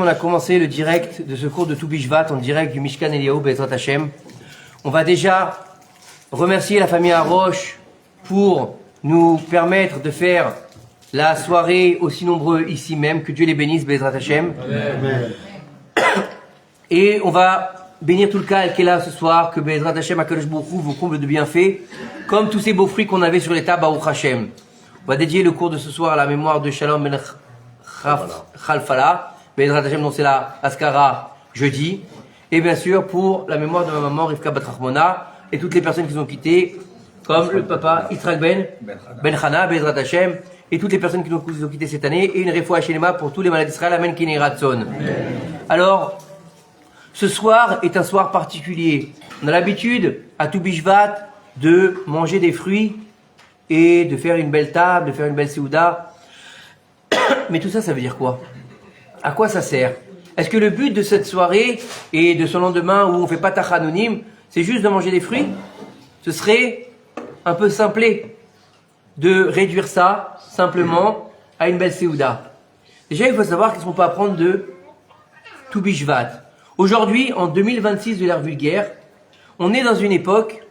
on a commencé le direct de ce cours de Tou Bishvat en direct du Mishkan Eliyahu Be'ezrat Hashem. On va déjà remercier la famille Haroche pour nous permettre de faire la soirée aussi nombreux ici même. Que Dieu les bénisse, Be'ezrat Hashem. Amen. Et on va bénir tout le cas qui est là ce soir, que Be'ezrat Hashem HaKadosh Baruch Hu vous comble de bienfaits, comme tous ces beaux fruits qu'on avait sur les tables Baruch Hashem. On va dédier le cours de ce soir à la mémoire de Shalom Ben Khalfala, Be'ezrat Hashem, dont c'est la Askara jeudi, et bien sûr pour la mémoire de ma maman Rivka Bat Rachmona et toutes les personnes qui nous ont quittés, comme le papa Yitzhak Ben Chana, Be'ezrat Hashem, et toutes les personnes qui nous ont quittés cette année, et une refoua shelema pour tous les malades d'Israël, Amen Kinei Ratzon. Alors, ce soir est un soir particulier. On a l'habitude, à Tou Bishvat, de manger des fruits et de faire une belle table, de faire une belle séouda. Mais tout ça, ça veut dire quoi? À quoi ça sert? Est-ce que le but de cette soirée et de ce lendemain où on fait pas tachanonim, c'est juste de manger des fruits? Ce serait un peu simplé de réduire ça simplement à une belle séouda. Déjà, il faut savoir qu'est-ce qu'on peut apprendre de Tou Bishvat. Aujourd'hui, en 2026 de l'ère vulgaire, on est dans une époque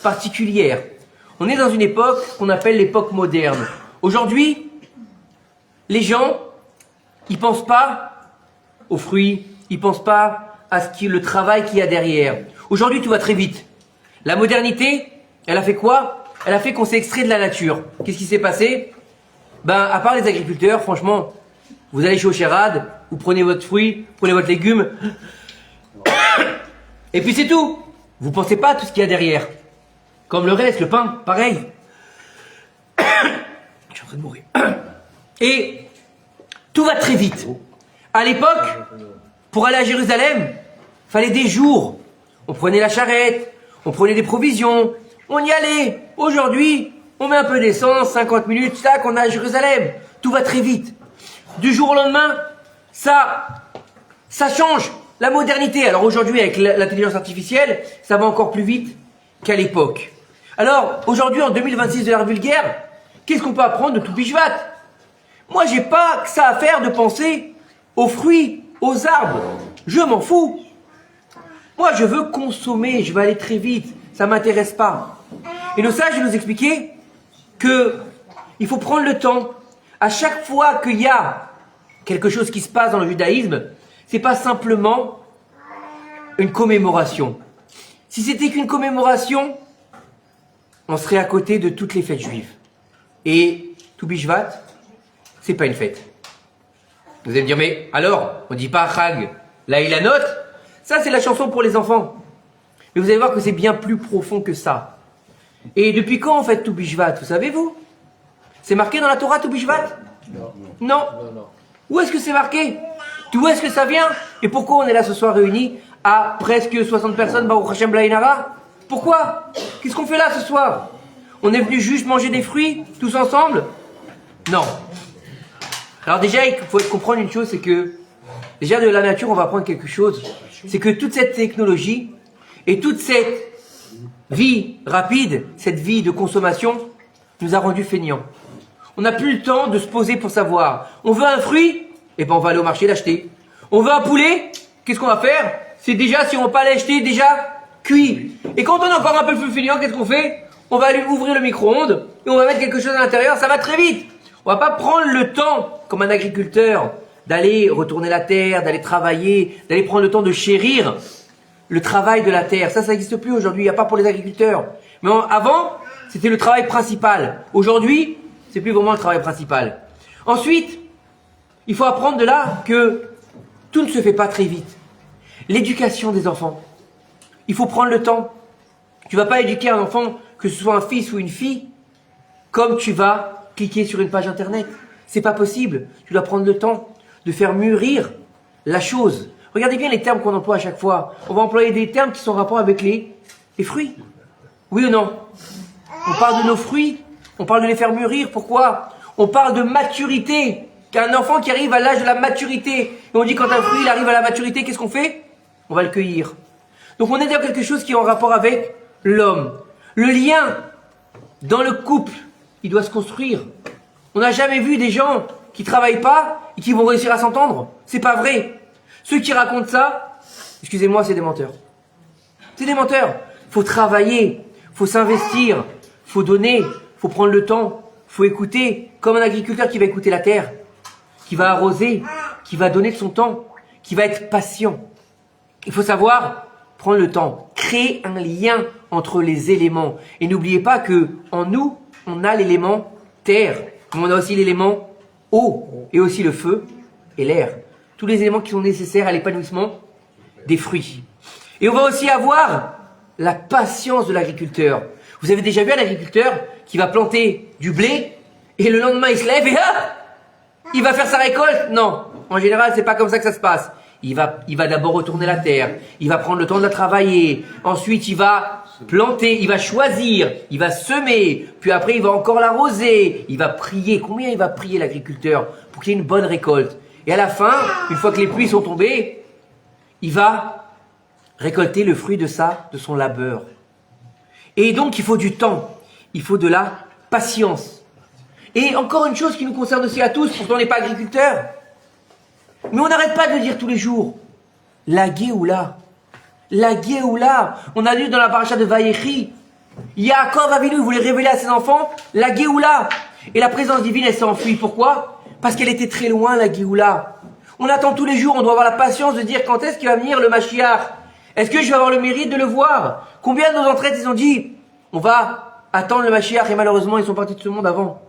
particulière. On est dans une époque qu'on appelle l'époque moderne. Aujourd'hui, les gens, ils pensent pas aux fruits, ils pensent pas à le travail qu'il y a derrière. Aujourd'hui, tout va très vite. La modernité, elle a fait quoi? Elle a fait qu'on s'est extrait de la nature. Qu'est-ce qui s'est passé? À part les agriculteurs, franchement, vous allez chez Ocherad, vous prenez votre fruit, prenez votre légume, et puis c'est tout. Vous pensez pas à tout ce qu'il y a derrière. Comme le reste, le pain, pareil. Je suis en train de mourir. Et tout va très vite. À l'époque, pour aller à Jérusalem, fallait des jours. On prenait la charrette, on prenait des provisions, on y allait. Aujourd'hui, on met un peu d'essence, 50 minutes, tac, on est à Jérusalem. Tout va très vite. Du jour au lendemain, ça change. La modernité. Alors aujourd'hui, avec l'intelligence artificielle, ça va encore plus vite qu'à l'époque. Alors, aujourd'hui, en 2026 de l'ère vulgaire, qu'est-ce qu'on peut apprendre de Tou Bishvat? Moi, j'ai pas que ça à faire de penser aux fruits, aux arbres. Je m'en fous. Moi, je veux consommer, je veux aller très vite. Ça m'intéresse pas. Et nos sages nous expliquaient que il faut prendre le temps. À chaque fois qu'il y a quelque chose qui se passe dans le judaïsme, c'est pas simplement une commémoration. Si c'était qu'une commémoration, on serait à côté de toutes les fêtes juives. Et Tou Bishvat, c'est pas une fête. Vous allez me dire, mais alors, on dit pas Chag, la Ilanot? Ça, c'est la chanson pour les enfants. Mais vous allez voir que c'est bien plus profond que ça. Et depuis quand on fait Tou Bishvat, vous savez-vous? C'est marqué dans la Torah Tou Bishvat? Non. Où est-ce que c'est marqué? D'où est-ce que ça vient? Et pourquoi on est là ce soir réunis à presque 60 personnes, Baruch Hashem Blainara? Pourquoi? Qu'est-ce qu'on fait là ce soir? On est venu juste manger des fruits, tous ensemble? Non. Alors déjà, il faut comprendre une chose, c'est que, déjà de la nature, on va apprendre quelque chose. C'est que toute cette technologie et toute cette vie rapide, cette vie de consommation, nous a rendus feignants. On n'a plus le temps de se poser pour savoir. On veut un fruit? Eh ben on va aller au marché l'acheter. On veut un poulet? Qu'est-ce qu'on va faire? C'est déjà, si on va pas l'acheter, déjà cuit. Et quand on est encore un peu plus feignant, qu'est-ce qu'on fait? On va aller ouvrir le micro-ondes et on va mettre quelque chose à l'intérieur, ça va très vite. On va pas prendre le temps, comme un agriculteur, d'aller retourner la terre, d'aller travailler, d'aller prendre le temps de chérir le travail de la terre. Ça n'existe plus aujourd'hui, il n'y a pas pour les agriculteurs. Mais avant, c'était le travail principal. Aujourd'hui, c'est plus vraiment le travail principal. Ensuite, il faut apprendre de là que tout ne se fait pas très vite. L'éducation des enfants. Il faut prendre le temps. Tu vas pas éduquer un enfant, que ce soit un fils ou une fille, comme tu vas cliquer sur une page internet. C'est pas possible. Tu dois prendre le temps de faire mûrir la chose. Regardez bien les termes qu'on emploie à chaque fois. On va employer des termes qui sont en rapport avec les fruits. Oui ou non? On parle de nos fruits. On parle de les faire mûrir. Pourquoi? On parle de maturité. Qu'un enfant qui arrive à l'âge de la maturité. Et on dit quand un fruit il arrive à la maturité, qu'est-ce qu'on fait? On va le cueillir. Donc on est dans quelque chose qui est en rapport avec l'homme. Le lien dans le couple, il doit se construire. On n'a jamais vu des gens qui travaillent pas et qui vont réussir à s'entendre. C'est pas vrai. Ceux qui racontent ça, excusez-moi, c'est des menteurs. C'est des menteurs. Faut travailler, faut s'investir, faut donner, faut prendre le temps, faut écouter, comme un agriculteur qui va écouter la terre, qui va arroser, qui va donner de son temps, qui va être patient. Il faut savoir prendre le temps, créer un lien entre les éléments. Et n'oubliez pas que en nous, on a l'élément terre, mais on a aussi l'élément eau, et aussi le feu et l'air. Tous les éléments qui sont nécessaires à l'épanouissement des fruits. Et on va aussi avoir la patience de l'agriculteur. Vous avez déjà vu un agriculteur qui va planter du blé, et le lendemain il se lève et il va faire sa récolte? Non, en général c'est pas comme ça que ça se passe. Il va d'abord retourner la terre, il va prendre le temps de la travailler, ensuite il va planter, il va choisir, il va semer, puis après il va encore l'arroser, il va prier. Combien il va prier l'agriculteur pour qu'il y ait une bonne récolte? Et à la fin, une fois que les pluies sont tombées, il va récolter le fruit de son labeur. Et donc il faut du temps, il faut de la patience. Et encore une chose qui nous concerne aussi à tous, pourtant on n'est pas agriculteur. Mais on n'arrête pas de le dire tous les jours. La Géoula. La Géoula. On a lu dans la paracha de Vayechi. Yaakov Avinu voulait révéler à ses enfants la Géoula. Et la présence divine, elle s'est enfuie. Pourquoi? Parce qu'elle était très loin, la Géoula. On attend tous les jours, on doit avoir la patience de dire quand est-ce qu'il va venir le Mashiach. Est-ce que je vais avoir le mérite de le voir? Combien de nos entraînes, ils ont dit, on va attendre le Mashiach, et malheureusement, ils sont partis de ce monde avant.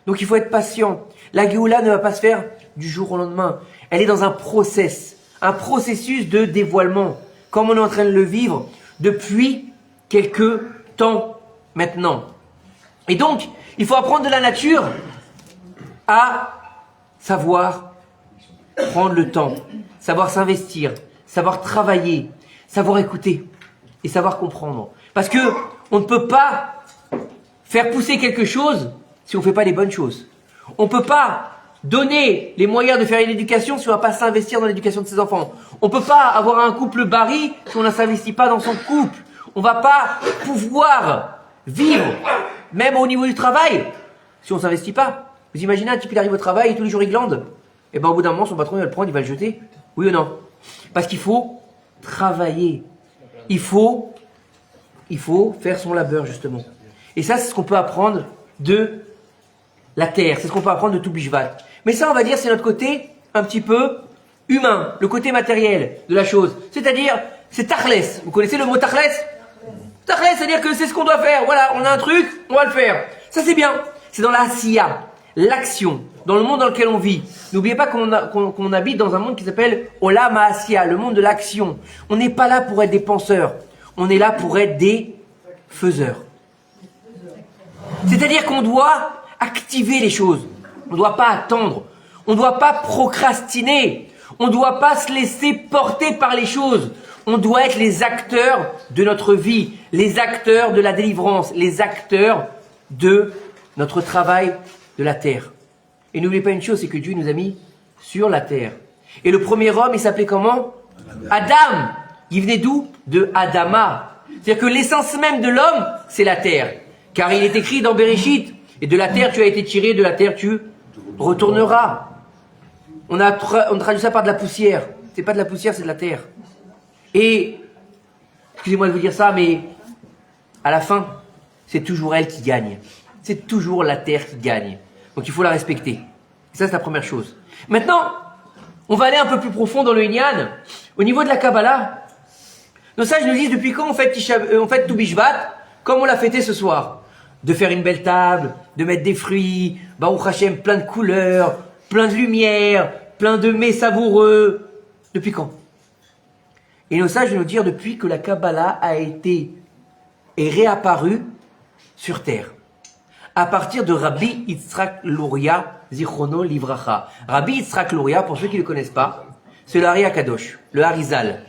Donc il faut être patient. La Géoula ne va pas se faire du jour au lendemain. Elle est dans un processus de dévoilement, comme on est en train de le vivre depuis quelques temps maintenant. Et donc, il faut apprendre de la nature à savoir prendre le temps, savoir s'investir, savoir travailler, savoir écouter et savoir comprendre. Parce que on ne peut pas faire pousser quelque chose si on ne fait pas les bonnes choses. On ne peut pas donner les moyens de faire une éducation si on ne va pas s'investir dans l'éducation de ses enfants. On ne peut pas avoir un couple baril si on ne s'investit pas dans son couple. On ne va pas pouvoir vivre, même au niveau du travail, si on ne s'investit pas. Vous imaginez un type qui arrive au travail et tous les jours il glande? Et bien au bout d'un moment, son patron il va le prendre, il va le jeter. Oui ou non? Parce qu'il faut travailler. Il faut faire son labeur, justement. Et ça, c'est ce qu'on peut apprendre de la terre. C'est ce qu'on peut apprendre de tout Bishvat. Mais ça, on va dire, c'est notre côté un petit peu humain, le côté matériel de la chose. C'est-à-dire, c'est tachles. Vous connaissez le mot tachles? Tachles, c'est-à-dire que c'est ce qu'on doit faire. Voilà, on a un truc, on va le faire. Ça, c'est bien. C'est dans la asiya, l'action, dans le monde dans lequel on vit. N'oubliez pas qu'on habite dans un monde qui s'appelle Olam HaAsiya, le monde de l'action. On n'est pas là pour être des penseurs. On est là pour être des faiseurs. C'est-à-dire qu'on doit activer les choses. On ne doit pas attendre. On ne doit pas procrastiner. On ne doit pas se laisser porter par les choses. On doit être les acteurs de notre vie, les acteurs de la délivrance, les acteurs de notre travail de la terre. Et n'oubliez pas une chose, c'est que Dieu nous a mis sur la terre. Et le premier homme, il s'appelait comment? Adam. Il venait d'où? De Adama. C'est-à-dire que l'essence même de l'homme, c'est la terre. Car il est écrit dans Bereshit, et de la terre tu as été tiré, de la terre tu retourneras. On traduit ça par de la poussière. C'est pas de la poussière, c'est de la terre. Et, excusez-moi de vous dire ça, mais à la fin, c'est toujours elle qui gagne. C'est toujours la terre qui gagne. Donc il faut la respecter. Et ça, c'est la première chose. Maintenant, on va aller un peu plus profond dans le Inyan. Au niveau de la Kabbalah, nos sages nous disent depuis quand on fait tout Bishvat, comme on l'a fêté ce soir. De faire une belle table, de mettre des fruits, Baruch Hashem, plein de couleurs, plein de lumière, plein de mets savoureux. Depuis quand? Et nos sages nous dire depuis que la Kabbalah a été et réapparue sur terre. À partir de Rabbi Yitzhak Luria, Zichrono Livracha. Rabbi Yitzhak Luria, pour ceux qui ne le connaissent pas, c'est le Hari Akadosh, le Harizal.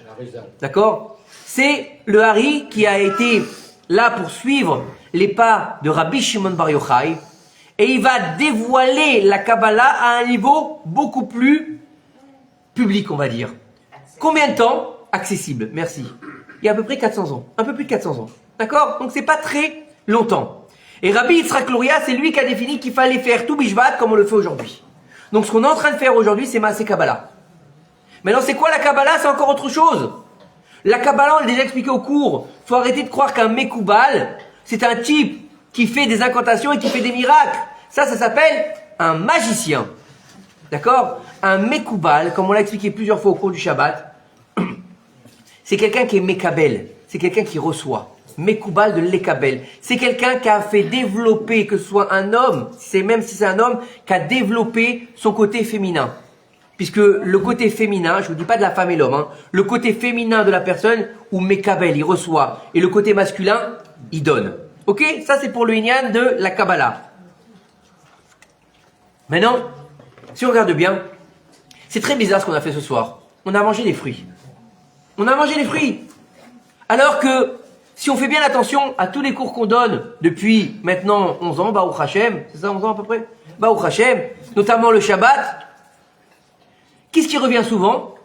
D'accord? C'est le Hari qui a été là pour suivre les pas de Rabbi Shimon Bar Yochai, et il va dévoiler la Kabbalah à un niveau beaucoup plus public, on va dire. Combien de temps? Accessible, merci. Il y a à peu près 400 ans, un peu plus de 400 ans. D'accord? Donc c'est pas très longtemps. Et Rabbi Yitzhak Luria, c'est lui qui a défini qu'il fallait faire tout Bishvat comme on le fait aujourd'hui. Donc ce qu'on est en train de faire aujourd'hui, c'est Maaseh Kabbalah. Maintenant, c'est quoi la Kabbalah? C'est encore autre chose. La Kabbalah, on l'a déjà expliqué au cours. Faut arrêter de croire qu'un Mekoubal, c'est un type qui fait des incantations et qui fait des miracles. Ça s'appelle un magicien. D'accord? Un Mekoubal, comme on l'a expliqué plusieurs fois au cours du Shabbat, c'est quelqu'un qui est Mekabel. C'est quelqu'un qui reçoit. Mekoubal de l'Ekabel. C'est quelqu'un qui a fait développer, que ce soit un homme, même si c'est un homme, qui a développé son côté féminin. Puisque le côté féminin, je vous dis pas de la femme et l'homme, hein, le côté féminin de la personne, où Mekabel, il reçoit, et le côté masculin, il donne. Ok? Ça c'est pour le Inyan de la Kabbalah. Maintenant, si on regarde bien, c'est très bizarre ce qu'on a fait ce soir. On a mangé des fruits. On a mangé des fruits. Alors que, si on fait bien attention à tous les cours qu'on donne depuis maintenant 11 ans, Baruch Hashem, c'est ça 11 ans à peu près? Baruch Hashem, notamment le Shabbat, qu'est-ce qui revient souvent?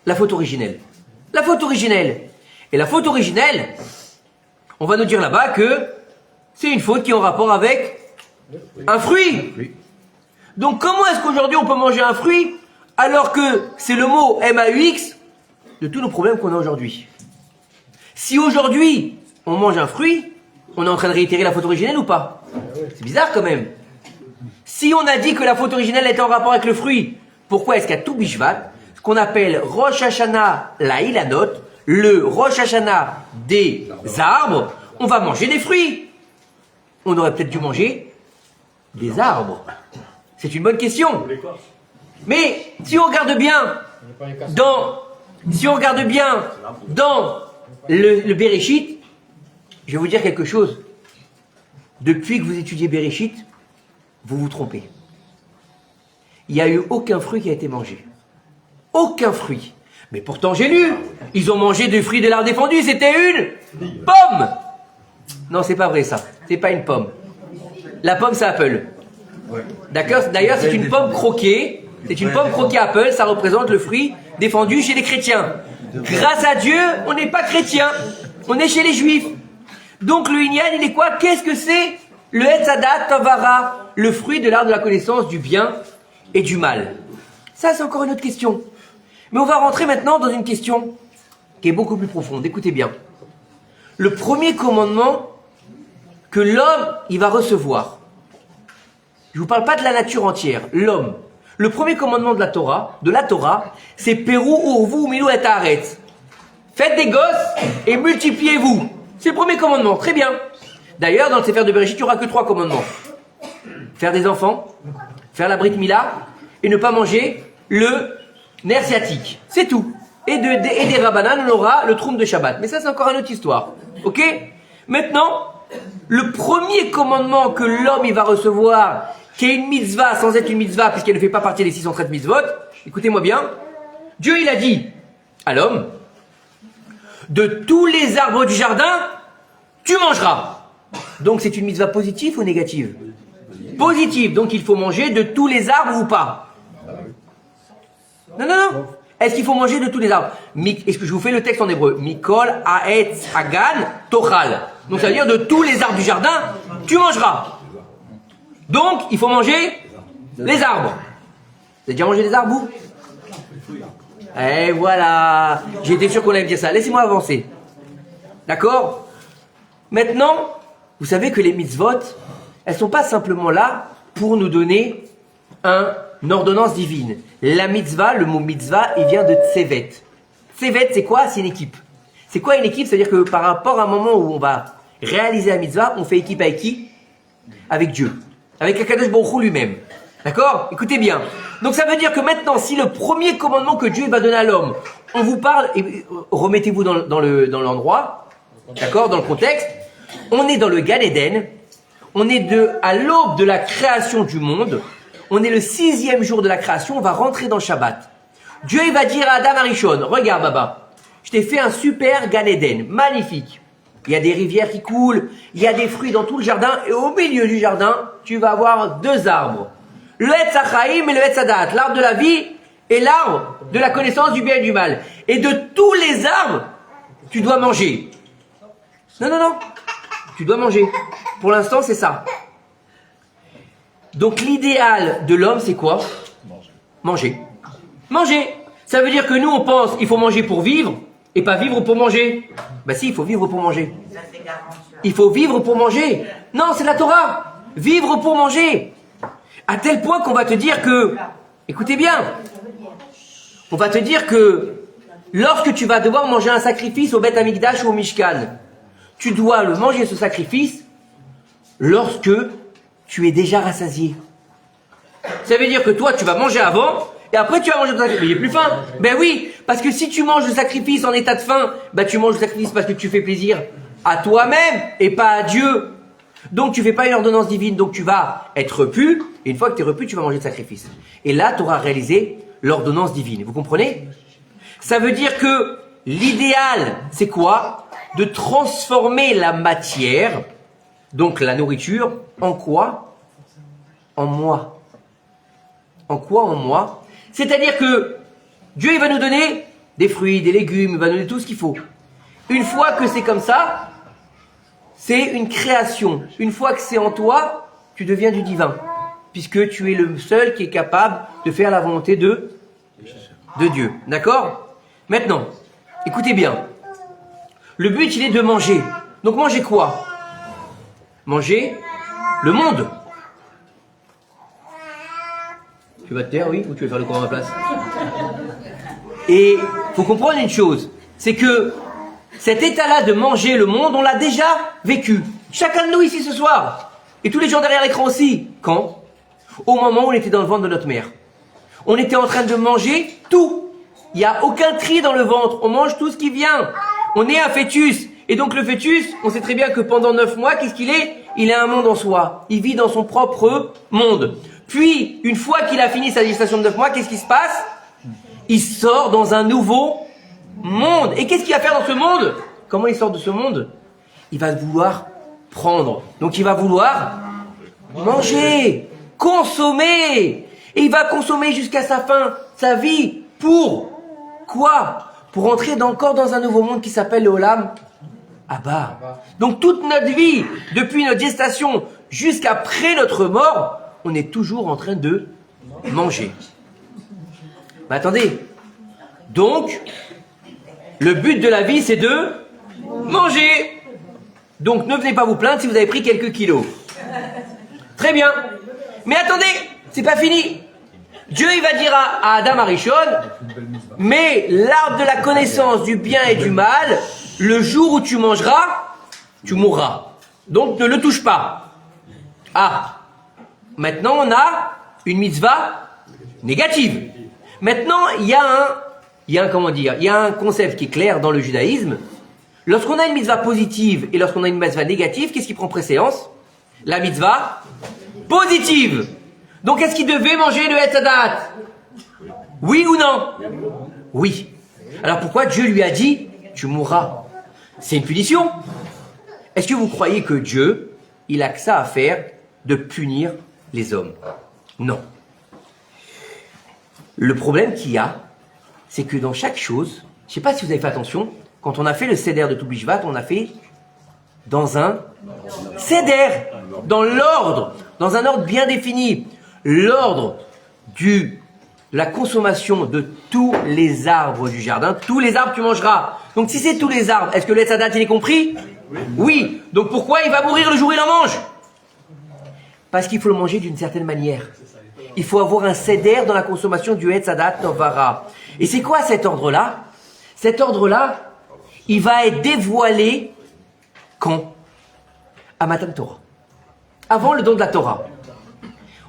La faute originelle. La faute originelle. Et la faute originelle, on va nous dire là-bas que c'est une faute qui est en rapport avec un fruit. Donc comment est-ce qu'aujourd'hui on peut manger un fruit alors que c'est le mot MAUX de tous nos problèmes qu'on a aujourd'hui? Si aujourd'hui on mange un fruit, on est en train de réitérer la faute originelle ou pas? C'est bizarre quand même. Si on a dit que la faute originelle était en rapport avec le fruit, pourquoi est-ce qu'à tout Bishvat, ce qu'on appelle Rosh Hashanah la Ilanot, le Rosh Hashanah des arbres, on va manger des fruits? On aurait peut-être dû manger des arbres. C'est une bonne question. Mais si on regarde bien dans le Bereshit, je vais vous dire quelque chose. Depuis que vous étudiez Bereshit, vous vous trompez. Il n'y a eu aucun fruit qui a été mangé. Aucun fruit. Mais pourtant j'ai lu, ils ont mangé des fruits de l'arbre défendu, c'était une pomme. Non, c'est pas vrai ça. C'est pas une pomme. La pomme, c'est Apple. D'accord? D'ailleurs, c'est une pomme croquée. C'est une pomme croquée Apple, ça représente le fruit défendu chez les chrétiens. Grâce à Dieu, on n'est pas chrétien. On est chez les juifs. Donc le Inyan, il est quoi? Qu'est-ce que c'est? Le Etzadat Tavara, le fruit de l'arbre de la connaissance du bien et du mal. Ça, c'est encore une autre question. Mais on va rentrer maintenant dans une question qui est beaucoup plus profonde. Écoutez bien. Le premier commandement que l'homme, il va recevoir. Je ne vous parle pas de la nature entière, l'homme. Le premier commandement de la Torah, c'est Perou urvu milu et haaretz. Faites des gosses et multipliez-vous. C'est le premier commandement, très bien. D'ailleurs, dans le Sefer de Bereshit, il n'y aura que 3 commandements. Faire des enfants, faire la Brit Mila, et ne pas manger le nerf sciatique. C'est tout. Et des Rabbanan, on aura le Troum de Shabbat. Mais ça, c'est encore une autre histoire. Ok? Maintenant, le premier commandement que l'homme il va recevoir, qui est une mitzvah sans être une mitzvah, puisqu'elle ne fait pas partie des 613 mitzvot, écoutez-moi bien, Dieu il a dit à l'homme, de tous les arbres du jardin, tu mangeras. Donc c'est une mitzvah positive ou négative? Positive, donc il faut manger de tous les arbres ou pas? Non. Est-ce qu'il faut manger de tous les arbres? Est-ce que je vous fais le texte en hébreu? Mikol, Haetz, Hagan, Tochal. Donc ça veut dire de tous les arbres du jardin, tu mangeras. Donc, il faut manger les arbres. Vous avez déjà mangé des arbres, vous? Et voilà. J'étais sûr qu'on allait me dire ça. Laissez-moi avancer. D'accord? Maintenant, vous savez que les mitzvot, elles ne sont pas simplement là pour nous donner une ordonnance divine. La mitzvah, le mot mitzvah, il vient de tsevet. Tsevet, c'est quoi? C'est une équipe. C'est quoi une équipe? C'est-à-dire que par rapport à un moment où on va réaliser la mitzvah, on fait équipe avec qui? Avec Dieu. Avec Akadosh Baruch Hu lui-même. D'accord? Écoutez bien. Donc ça veut dire que maintenant, si le premier commandement que Dieu va donner à l'homme, on vous parle, et remettez-vous dans l'endroit, d'accord, dans le contexte, on est dans le Gan Eden, on est à l'aube de la création du monde, on est le 6e jour de la création, on va rentrer dans le Shabbat. Dieu il va dire à Adam Arishon, regarde Baba, je t'ai fait un super Gan Eden, magnifique. Il y a des rivières qui coulent, il y a des fruits dans tout le jardin, et au milieu du jardin, tu vas avoir 2 arbres. Le Etz HaChaim et le Etz HaDaat, l'arbre de la vie et l'arbre de la connaissance du bien et du mal. Et de tous les arbres, tu dois manger. Non. Tu dois manger. Pour l'instant, c'est ça. Donc l'idéal de l'homme, c'est quoi? Manger. Ça veut dire que nous, on pense qu'il faut manger pour vivre et pas vivre pour manger. Ben si, il faut vivre pour manger. Il faut vivre pour manger. Non, c'est la Torah. Vivre pour manger. À tel point qu'on va te dire que, écoutez bien, on va te dire que lorsque tu vas devoir manger un sacrifice au Beth Amikdash ou au Mishkan, tu dois le manger, ce sacrifice, lorsque tu es déjà rassasié. Ça veut dire que toi, tu vas manger avant, et après tu vas manger ton sacrifice. Mais il n'est plus faim. Ben oui, parce que si tu manges le sacrifice en état de faim, ben tu manges le sacrifice parce que tu fais plaisir à toi-même et pas à Dieu. Donc tu fais pas une ordonnance divine, donc tu vas être repu, et une fois que tu es repu, tu vas manger le sacrifice. Et là, tu auras réalisé l'ordonnance divine. Vous comprenez? Ça veut dire que l'idéal, c'est quoi? De transformer la matière, donc la nourriture, en quoi? En moi. En quoi? En moi. C'est-à-dire que Dieu, il va nous donner des fruits, des légumes, il va nous donner tout ce qu'il faut. Une fois que c'est comme ça, c'est une création. Une fois que c'est en toi, tu deviens du divin. Puisque tu es le seul qui est capable de faire la volonté de Dieu. D'accord? Maintenant, écoutez bien. Le but, il est de manger. Donc manger quoi? Manger le monde. Tu vas te taire, oui? Ou tu veux faire le courant à ma place? Et il faut comprendre une chose. C'est que cet état-là de manger le monde, on l'a déjà vécu. Chacun de nous ici ce soir. Et tous les gens derrière l'écran aussi. Quand? Au moment où on était dans le ventre de notre mère. On était en train de manger tout. Il n'y a aucun tri dans le ventre. On mange tout ce qui vient. On est un fœtus. Et donc le fœtus, on sait très bien que pendant 9 mois, qu'est-ce qu'il est? Il a un monde en soi. Il vit dans son propre monde. Puis, une fois qu'il a fini sa gestation de 9 mois, qu'est-ce qui se passe? Il sort dans un nouveau monde. Et qu'est-ce qu'il va faire dans ce monde? Comment il sort de ce monde? Il va vouloir prendre. Donc il va vouloir manger, consommer. Et il va consommer jusqu'à sa fin, sa vie. Pour quoi? Pour entrer encore dans un nouveau monde qui s'appelle le Olam Abba. Donc toute notre vie, depuis notre gestation jusqu'après notre mort, on est toujours en train de manger. Mais attendez. Donc, le but de la vie, c'est de manger. Donc ne venez pas vous plaindre si vous avez pris quelques kilos. Très bien. Mais attendez, c'est pas fini. Dieu, il va dire à Adam Arishon, mais l'arbre de la connaissance du bien et du mal, le jour où tu mangeras, tu mourras. Donc ne le touche pas. Ah, maintenant on a une mitzvah négative. Maintenant, il y a un concept qui est clair dans le judaïsme. Lorsqu'on a une mitzvah positive et lorsqu'on a une mitzvah négative, qu'est-ce qui prend préséance? La mitzvah positive. Donc, est-ce qu'il devait manger le Etz Hadat? Oui ou non? Oui. Alors, pourquoi Dieu lui a dit, tu mourras? C'est une punition. Est-ce que vous croyez que Dieu, il a que ça à faire de punir les hommes? Non. Le problème qu'il y a, c'est que dans chaque chose, je ne sais pas si vous avez fait attention, quand on a fait le Seder de Toubishvat, on a fait dans un Seder, dans l'ordre, dans un ordre bien défini. L'ordre de la consommation de tous les arbres du jardin, tous les arbres tu mangeras. Donc si c'est tous les arbres, est-ce que le Etz Hadat il est compris? Oui. Donc pourquoi il va mourir le jour où il en mange? Parce qu'il faut le manger d'une certaine manière. Il faut avoir un seder dans la consommation du Etz Hadat Novara. Et c'est quoi cet ordre-là? Cet ordre-là, il va être dévoilé quand? À Matan Torah. Avant le don de la Torah.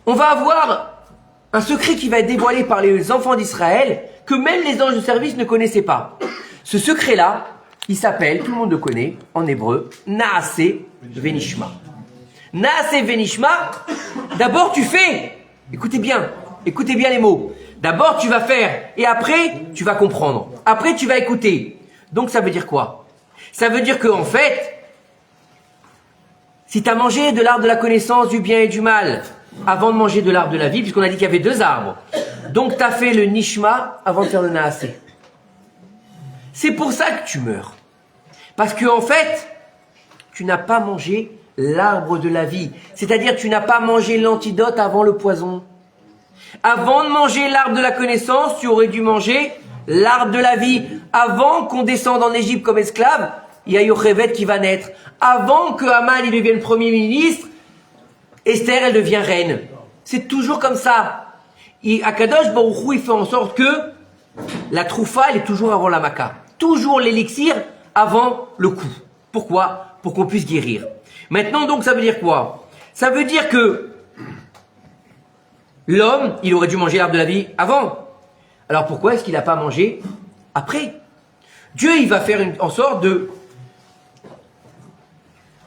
On va avoir un secret qui va être dévoilé par les enfants d'Israël que même les anges de service ne connaissaient pas. Ce secret-là, il s'appelle, tout le monde le connaît, en hébreu, Naase Venishma. Naase Venishma, d'abord tu fais, écoutez bien les mots. D'abord tu vas faire, et après tu vas comprendre. Après tu vas écouter. Donc ça veut dire quoi? Ça veut dire qu'en fait, si tu as mangé de l'arbre de la connaissance du bien et du mal, avant de manger de l'arbre de la vie, puisqu'on a dit qu'il y avait 2 arbres, donc tu as fait le Nishma avant de faire le Naase. C'est pour ça que tu meurs. Parce que en fait, tu n'as pas mangé l'arbre de la vie. C'est-à-dire tu n'as pas mangé l'antidote avant le poison. Avant de manger l'arbre de la connaissance, tu aurais dû manger l'arbre de la vie. Avant qu'on descende en Égypte comme esclave, il y a Yocheved qui va naître. Avant que Haman il devienne premier ministre, Esther elle devient reine. C'est toujours comme ça. Akadosh Baruch Hu, il fait en sorte que la troufa elle est toujours avant la maca. Toujours l'élixir avant le coup. Pourquoi? Pour qu'on puisse guérir. Maintenant donc ça veut dire quoi? Ça veut dire que l'homme, il aurait dû manger l'arbre de la vie avant. Alors pourquoi est-ce qu'il n'a pas mangé après? Dieu, il va faire en sorte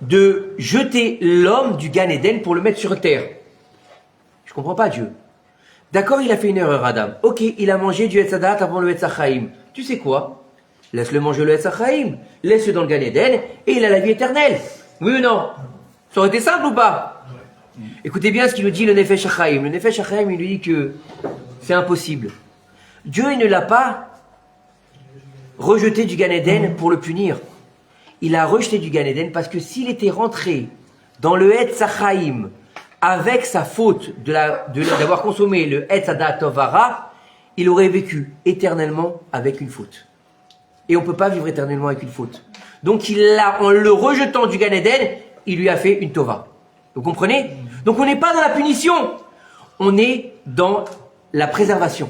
de jeter l'homme du Gan Eden pour le mettre sur terre. Je comprends pas Dieu. D'accord, il a fait une erreur, Adam. Ok, il a mangé du Etz Hadat avant le Etz Hachaim. Tu sais quoi? Laisse-le manger le Etz Hachaim. Laisse-le dans le Gan Eden et il a la vie éternelle. Oui ou non? Ça aurait été simple ou pas? Écoutez bien ce qu'il nous dit le Nefesh Hachaim. Le Nefesh Hachaim, il nous dit que c'est impossible. Dieu, il ne l'a pas rejeté du Gan Eden pour le punir. Il a rejeté du Gan Eden parce que s'il était rentré dans le Etz Hachaim avec sa faute d'avoir consommé le Etz Hadat Tov Hara, il aurait vécu éternellement avec une faute. Et on ne peut pas vivre éternellement avec une faute. Donc en le rejetant du Gan Eden, il lui a fait une Tova. Vous comprenez? Donc on n'est pas dans la punition, on est dans la préservation.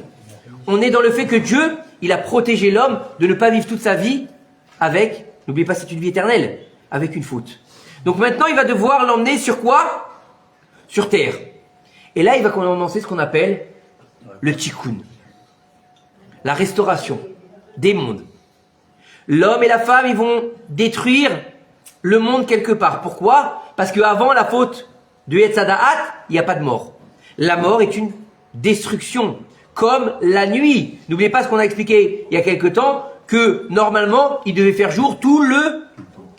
On est dans le fait que Dieu, il a protégé l'homme de ne pas vivre toute sa vie avec, n'oubliez pas c'est une vie éternelle, avec une faute. Donc maintenant il va devoir l'emmener sur quoi? Sur terre. Et là il va commencer ce qu'on appelle le tikkun. La restauration des mondes. L'homme et la femme, ils vont détruire le monde quelque part. Pourquoi? Parce qu'avant la faute de Etz Hadat, il n'y a pas de mort. La mort est une destruction, comme la nuit. N'oubliez pas ce qu'on a expliqué il y a quelque temps, que normalement, il devait faire jour tout le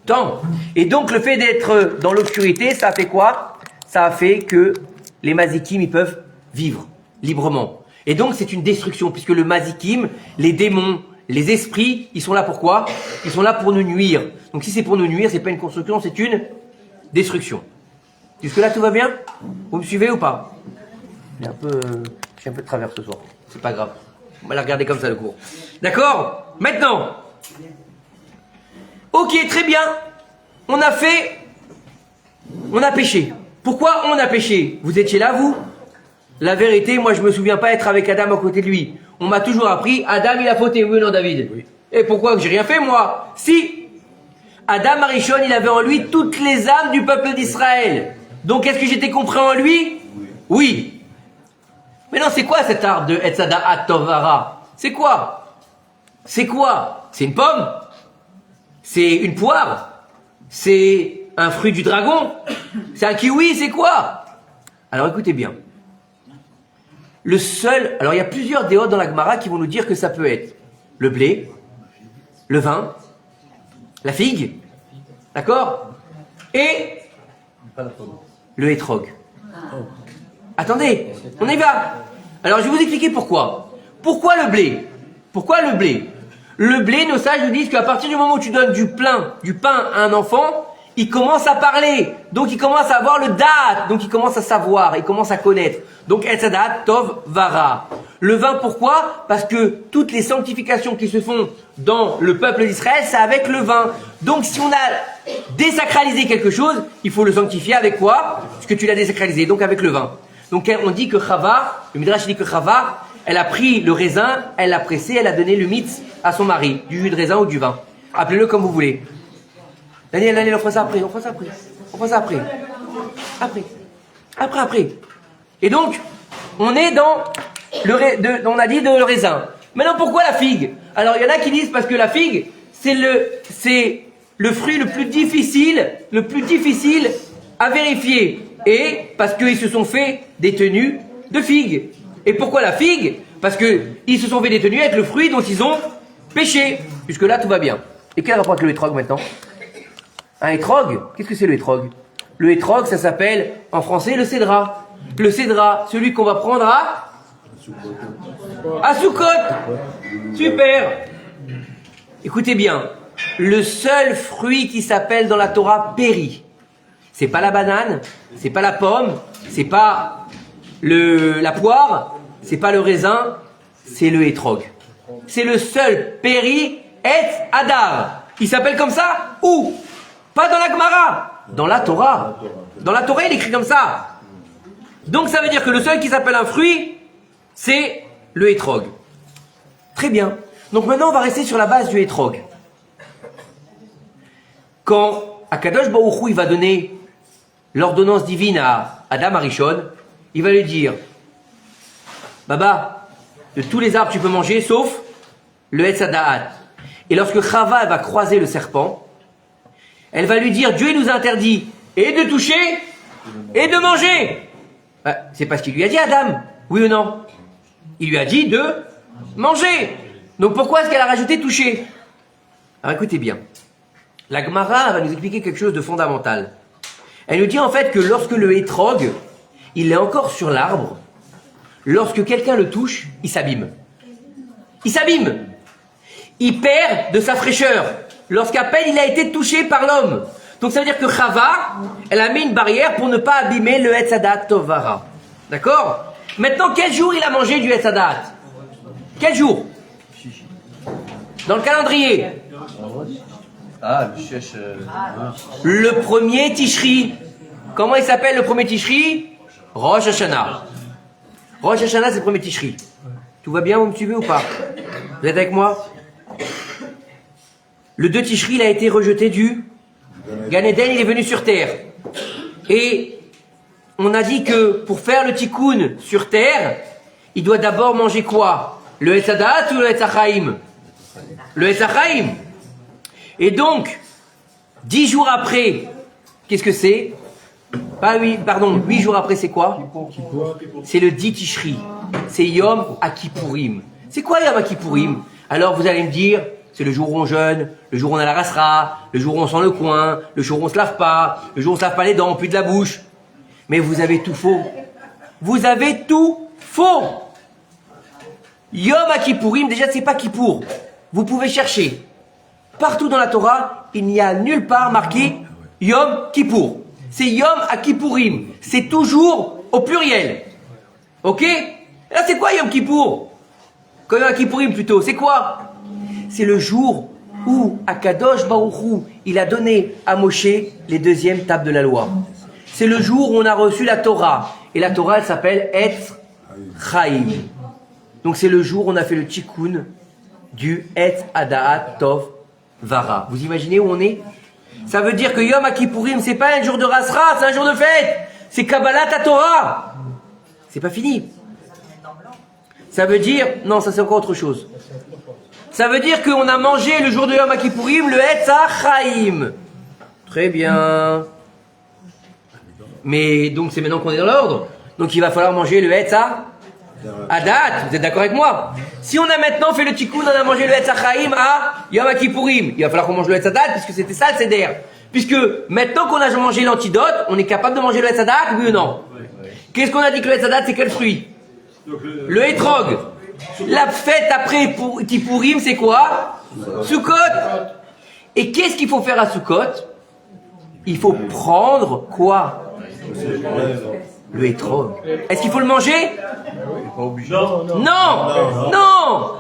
temps. Et donc le fait d'être dans l'obscurité, ça a fait quoi? Ça a fait que les mazikim, ils peuvent vivre librement. Et donc c'est une destruction, puisque le mazikim, les démons, les esprits, ils sont là pour quoi? Ils sont là pour nous nuire. Donc si c'est pour nous nuire, c'est pas une construction, c'est une destruction. Jusque là tout va bien? Vous me suivez ou pas? J'ai un peu de travers ce soir. C'est pas grave. On va la regarder comme ça le cours. D'accord? Maintenant. Ok, très bien. On a péché. Pourquoi on a péché? Vous étiez là, vous? La vérité, moi je me souviens pas être avec Adam à côté de lui. On m'a toujours appris, Adam il a fauté, oui ou non David? Oui. Et pourquoi? J'ai rien fait moi? Si Adam Arishon, il avait en lui toutes les âmes du peuple d'Israël. Donc est-ce que j'étais compris en lui? Oui. Mais non, c'est quoi cet arbre de Etz Hadat Tov Hara? C'est quoi? C'est quoi? C'est une pomme? C'est une poire? C'est un fruit du dragon? C'est un kiwi? C'est quoi? Alors écoutez bien. Alors il y a plusieurs déotes dans la Gemara qui vont nous dire que ça peut être le blé, le vin, la figue, d'accord? Et le hétrog. Attendez, on y va. Alors je vais vous expliquer pourquoi. Pourquoi le blé? Pourquoi le blé? Le blé, nos sages nous disent qu'à partir du moment où tu donnes du pain à un enfant, il commence à parler, donc il commence à avoir le date, donc il commence à savoir, il commence à connaître. Donc Etz Hadat Tov Hara. Le vin, pourquoi? Parce que toutes les sanctifications qui se font dans le peuple d'Israël, c'est avec le vin. Donc si on a désacralisé quelque chose, il faut le sanctifier avec quoi? Parce que tu l'as désacralisé, donc avec le vin. Donc on dit que Chava, le Midrash dit que Chava, elle a pris le raisin, elle l'a pressé, elle a donné le mitz à son mari, du jus de raisin ou du vin. Appelez-le comme vous voulez. Daniel, on fera ça après. Après. Et donc, on est dans on a dit de le raisin. Maintenant, pourquoi la figue? Alors, il y en a qui disent parce que la figue, c'est le fruit le plus difficile à vérifier. Et parce qu'ils se sont fait des tenues de figue. Et pourquoi la figue? Parce qu'ils se sont fait des tenues avec le fruit dont ils ont péché. Jusque là, tout va bien. Et quel rapport avec le hétrog maintenant? Un hétrog, qu'est-ce que c'est le hétrog? Le hétrog, ça s'appelle en français le cédra. Le cédra, celui qu'on va prendre à Soukot. Super. Écoutez bien, le seul fruit qui s'appelle dans la Torah péri, c'est pas la banane, c'est pas la pomme, c'est pas la poire, c'est pas le raisin, c'est le hétrog. C'est le seul Péri et Hadar. Il s'appelle comme ça? Où? Pas dans la Gemara, dans la Torah. Dans la Torah, il écrit comme ça. Donc ça veut dire que le seul qui s'appelle un fruit, c'est le hétrog. Très bien. Donc maintenant, on va rester sur la base du hétrog. Quand Akadosh Baruch Hu, il va donner l'ordonnance divine à Adam Arishon, il va lui dire, Baba, de tous les arbres tu peux manger, sauf le Etz Hadaat. Et lorsque Chava va croiser le serpent, elle va lui dire, Dieu nous a interdit et de toucher et de manger. C'est pas ce qu'il lui a dit, Adam, oui ou non? Il lui a dit de manger. Donc pourquoi est-ce qu'elle a rajouté toucher? Alors écoutez bien, la Gemara va nous expliquer quelque chose de fondamental. Elle nous dit en fait que lorsque le hétrog, il est encore sur l'arbre, lorsque quelqu'un le touche, il s'abîme. Il s'abîme. Il perd de sa fraîcheur lorsqu'à peine il a été touché par l'homme. Donc ça veut dire que Chava, elle a mis une barrière pour ne pas abîmer le Etz Hadaat Tovara. D'accord? Maintenant, quel jour il a mangé du Etz Hadaat? Quel jour? Dans le calendrier. Ah, le chèche. Le premier Tishri. Comment il s'appelle le premier Tishri? Rosh Hashanah. Rosh Hashanah, c'est le premier Tishri. Tout va bien, vous me suivez ou pas? Vous êtes avec moi? Le 2 Tishri, il a été rejeté du Gan Eden, il est venu sur terre. Et on a dit que pour faire le tikkun sur terre, il doit d'abord manger quoi? Le Etz Hadaat ou le Etz Hachaim? Le Etz Hachaim. Et donc, 10 jours après, qu'est-ce que c'est? 8 jours après, c'est quoi? C'est le 10 Tishri. C'est Yom Akipurim. C'est quoi Yom Akipurim? Alors vous allez me dire, c'est le jour où on jeûne, le jour où on a la rasra, le jour où on sent le coin, le jour où on se lave pas, le jour où on se lave pas les dents, puis de la bouche. Mais vous avez tout faux. Vous avez tout faux. Yom Akipurim, déjà c'est pas Kippour. Vous pouvez chercher. Partout dans la Torah, il n'y a nulle part marqué Yom Kippour. C'est Yom Akipurim. C'est toujours au pluriel. Ok? Là c'est quoi Yom Kippour? Comme Yom Akipurim plutôt, c'est quoi? C'est le jour où Akadosh Baruch Hu, il a donné à Moshe les deuxièmes tables de la loi. C'est le jour où on a reçu la Torah. Et la Torah, elle s'appelle Etz Chaim. Donc c'est le jour où on a fait le tikkun du Etz Hadaat Tov Vara. Vous imaginez où on est? Ça veut dire que Yom Akipurim, c'est pas un jour de rasra, c'est un jour de fête. C'est Kabbalat Torah. C'est pas fini. Ça veut dire... Non, ça c'est encore autre chose. Ça veut dire qu'on a mangé le jour de Yom Akipurim le Etz Hachaim. Très bien. Mais donc c'est maintenant qu'on est dans l'ordre. Donc il va falloir manger le Etz Hadaat. Vous êtes d'accord avec moi? Si on a maintenant fait le tikkun, on a mangé le Etz Hachaim à Yom Akipurim, il va falloir qu'on mange le Etz Hadaat puisque c'était ça le Seder. Puisque maintenant qu'on a mangé l'antidote, on est capable de manger le Etz Hadaat, oui ou non? Qu'est-ce qu'on a dit que le Etz Hadaat, c'est quel fruit? Le hétrog. La fête après Kippourim, c'est quoi? Sukkot. Et qu'est-ce qu'il faut faire à Sukkot? Il faut prendre quoi? Le hétrog. Est-ce qu'il faut le manger? Non. Non.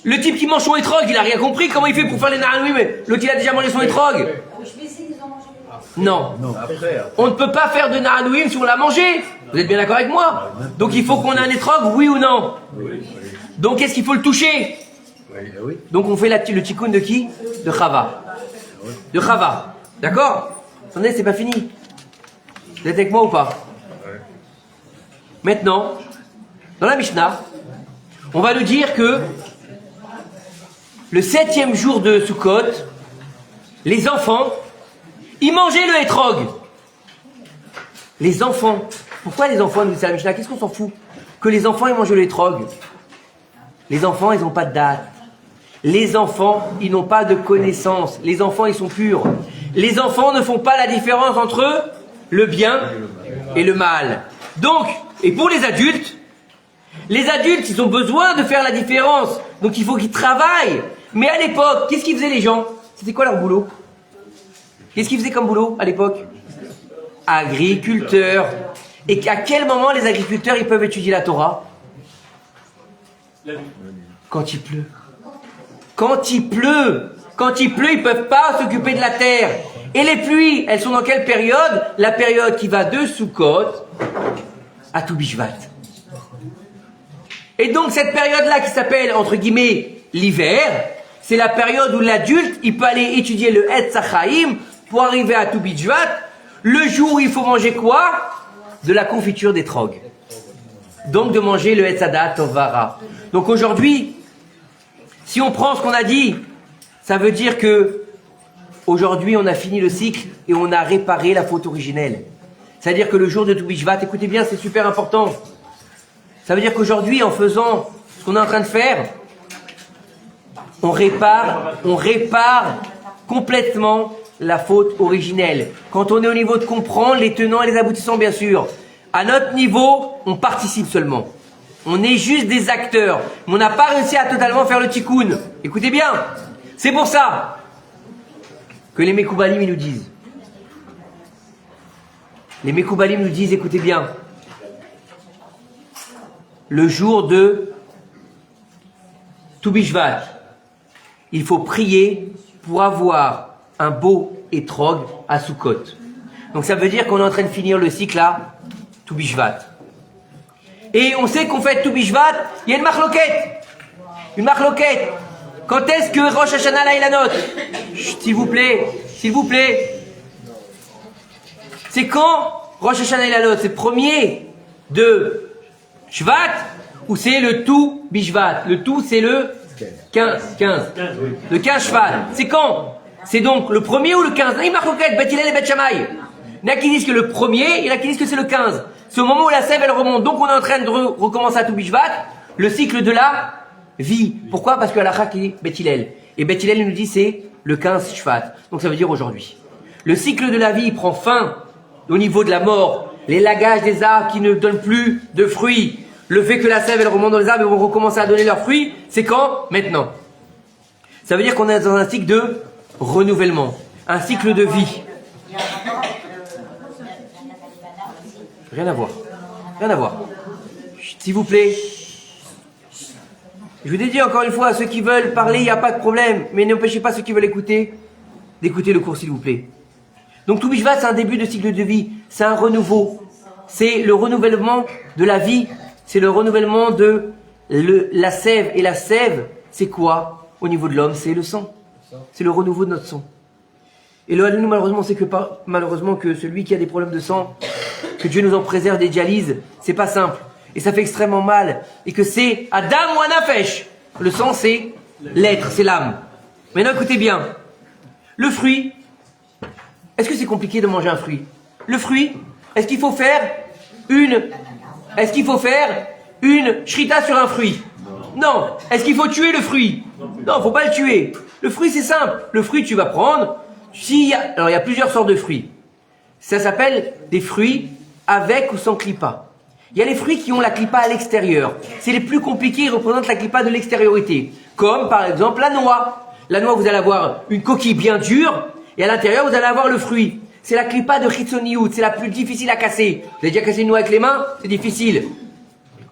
Le type qui mange son hétrog, il a rien compris. Comment il fait pour faire les naranouim? Mais l'autre, il a déjà mangé son hétrog. Non. On ne peut pas faire de naranouim si on l'a mangé. Vous êtes bien d'accord avec moi? Donc il faut qu'on ait un hétrog, oui ou non? Donc est-ce qu'il faut le toucher? Donc on fait le tikkun de qui? De Chava. De Chava. D'accord? Attendez, c'est pas fini. Vous êtes avec moi ou pas? Maintenant, dans la Mishnah, on va nous dire que le 7e jour de Sukkot, les enfants, ils mangeaient le hétrog. Les enfants. Pourquoi les enfants, nous dit la Mishnah? Qu'est-ce qu'on s'en fout? Que les enfants, ils mangent le hétrog. Les enfants, ils n'ont pas de date. Les enfants, ils n'ont pas de connaissance. Les enfants, ils sont purs. Les enfants ne font pas la différence entre le bien et le mal. Donc, et pour les adultes, ils ont besoin de faire la différence. Donc il faut qu'ils travaillent. Mais à l'époque, qu'est-ce qu'ils faisaient les gens? C'était quoi leur boulot? Qu'est-ce qu'ils faisaient comme boulot à l'époque? Agriculteurs. Et à quel moment les agriculteurs ils peuvent étudier la Torah? Quand il pleut. Quand il pleut. Quand il pleut, ils ne peuvent pas s'occuper de la terre. Et les pluies, elles sont dans quelle période? La période qui va de Sukkot à Tou Bishvat. Et donc cette période-là qui s'appelle, entre guillemets, l'hiver, c'est la période où l'adulte, il peut aller étudier le Etz HaChaim pour arriver à Tou Bishvat. Le jour où il faut manger quoi? De la confiture d'étrog. Donc de manger le Etz Hadat Tovara. Donc aujourd'hui, si on prend ce qu'on a dit, ça veut dire que aujourd'hui on a fini le cycle et on a réparé la faute originelle. C'est-à-dire que le jour de Tou Bishvat, écoutez bien, c'est super important. Ça veut dire qu'aujourd'hui, en faisant ce qu'on est en train de faire, on répare complètement la faute originelle. Quand on est au niveau de comprendre les tenants et les aboutissants, bien sûr. À notre niveau, on participe seulement. On est juste des acteurs. Mais on n'a pas réussi à totalement faire le tikkun. Écoutez bien. C'est pour ça que les Mekoubalim, ils nous disent. Les Mekoubalim nous disent, écoutez bien. Le jour de Tou Bishvat, il faut prier pour avoir un beau étrog à Sukkot. Donc ça veut dire qu'on est en train de finir le cycle à Tou Bishvat. Et on sait qu'on fait Tou Bishvat, il y a une marloquette. Une marloquette. Quand est-ce que Rosh Hashanah là, il la note? S'il vous plaît, s'il vous plaît. C'est quand Rosh Hashanah il la note? C'est le premier de Shvat ou c'est le Tou Bishvat? Le Tou c'est le 15. Le 15 Shvat. C'est quand? C'est donc le premier ou le 15? Il marque Bet Hillel et Bet Shammai. Il y en a qui disent que le premier, il y en a qui disent que c'est le 15. C'est au moment où la sève elle remonte. Donc on est en train de recommencer à Tou Bishvat, le cycle de la vie. Pourquoi? Parce que la qui est Bet Hillel. Et Bet Hillel nous dit c'est le 15 Shvat. Donc ça veut dire aujourd'hui. Le cycle de la vie prend fin au niveau de la mort. Les lagages des arbres qui ne donnent plus de fruits. Le fait que la sève elle remonte dans les arbres et vont recommencer à donner leurs fruits, c'est quand? Maintenant. Ça veut dire qu'on est dans un cycle de renouvellement, un cycle de vie. Rien à voir. Rien à voir. S'il vous plaît. Je vous ai dit encore une fois, à ceux qui veulent parler, il n'y a pas de problème. Mais n'empêchez pas ceux qui veulent écouter, d'écouter le cours, s'il vous plaît. Donc Tou Bishvat, c'est un début de cycle de vie. C'est un renouveau. C'est le renouvellement de la vie. C'est le renouvellement de la sève. Et la sève, c'est quoi? Au niveau de l'homme, c'est le sang. C'est le renouveau de notre sang. Et le nous, malheureusement, c'est que malheureusement que celui qui a des problèmes de sang, que Dieu nous en préserve des dialyses, c'est pas simple. Et ça fait extrêmement mal. Et que c'est Adam ou Anafesh. Le sang, c'est l'être, c'est l'âme. Maintenant, écoutez bien. Le fruit, est-ce que c'est compliqué de manger un fruit? Le fruit, est-ce qu'il faut faire une shrita sur un fruit? Non. Est-ce qu'il faut tuer le fruit? Non, il ne faut pas le tuer. Le fruit, c'est simple. Le fruit, tu vas prendre. Alors, il y a plusieurs sortes de fruits. Ça s'appelle des fruits avec ou sans clipa. Il y a les fruits qui ont la clipa à l'extérieur. C'est les plus compliqués, ils représentent la clipa de l'extériorité. Comme, par exemple, la noix. La noix, vous allez avoir une coquille bien dure, et à l'intérieur, vous allez avoir le fruit. C'est la clipa de Chitsoniout, c'est la plus difficile à casser. Vous avez déjà cassé une noix avec les mains? C'est difficile.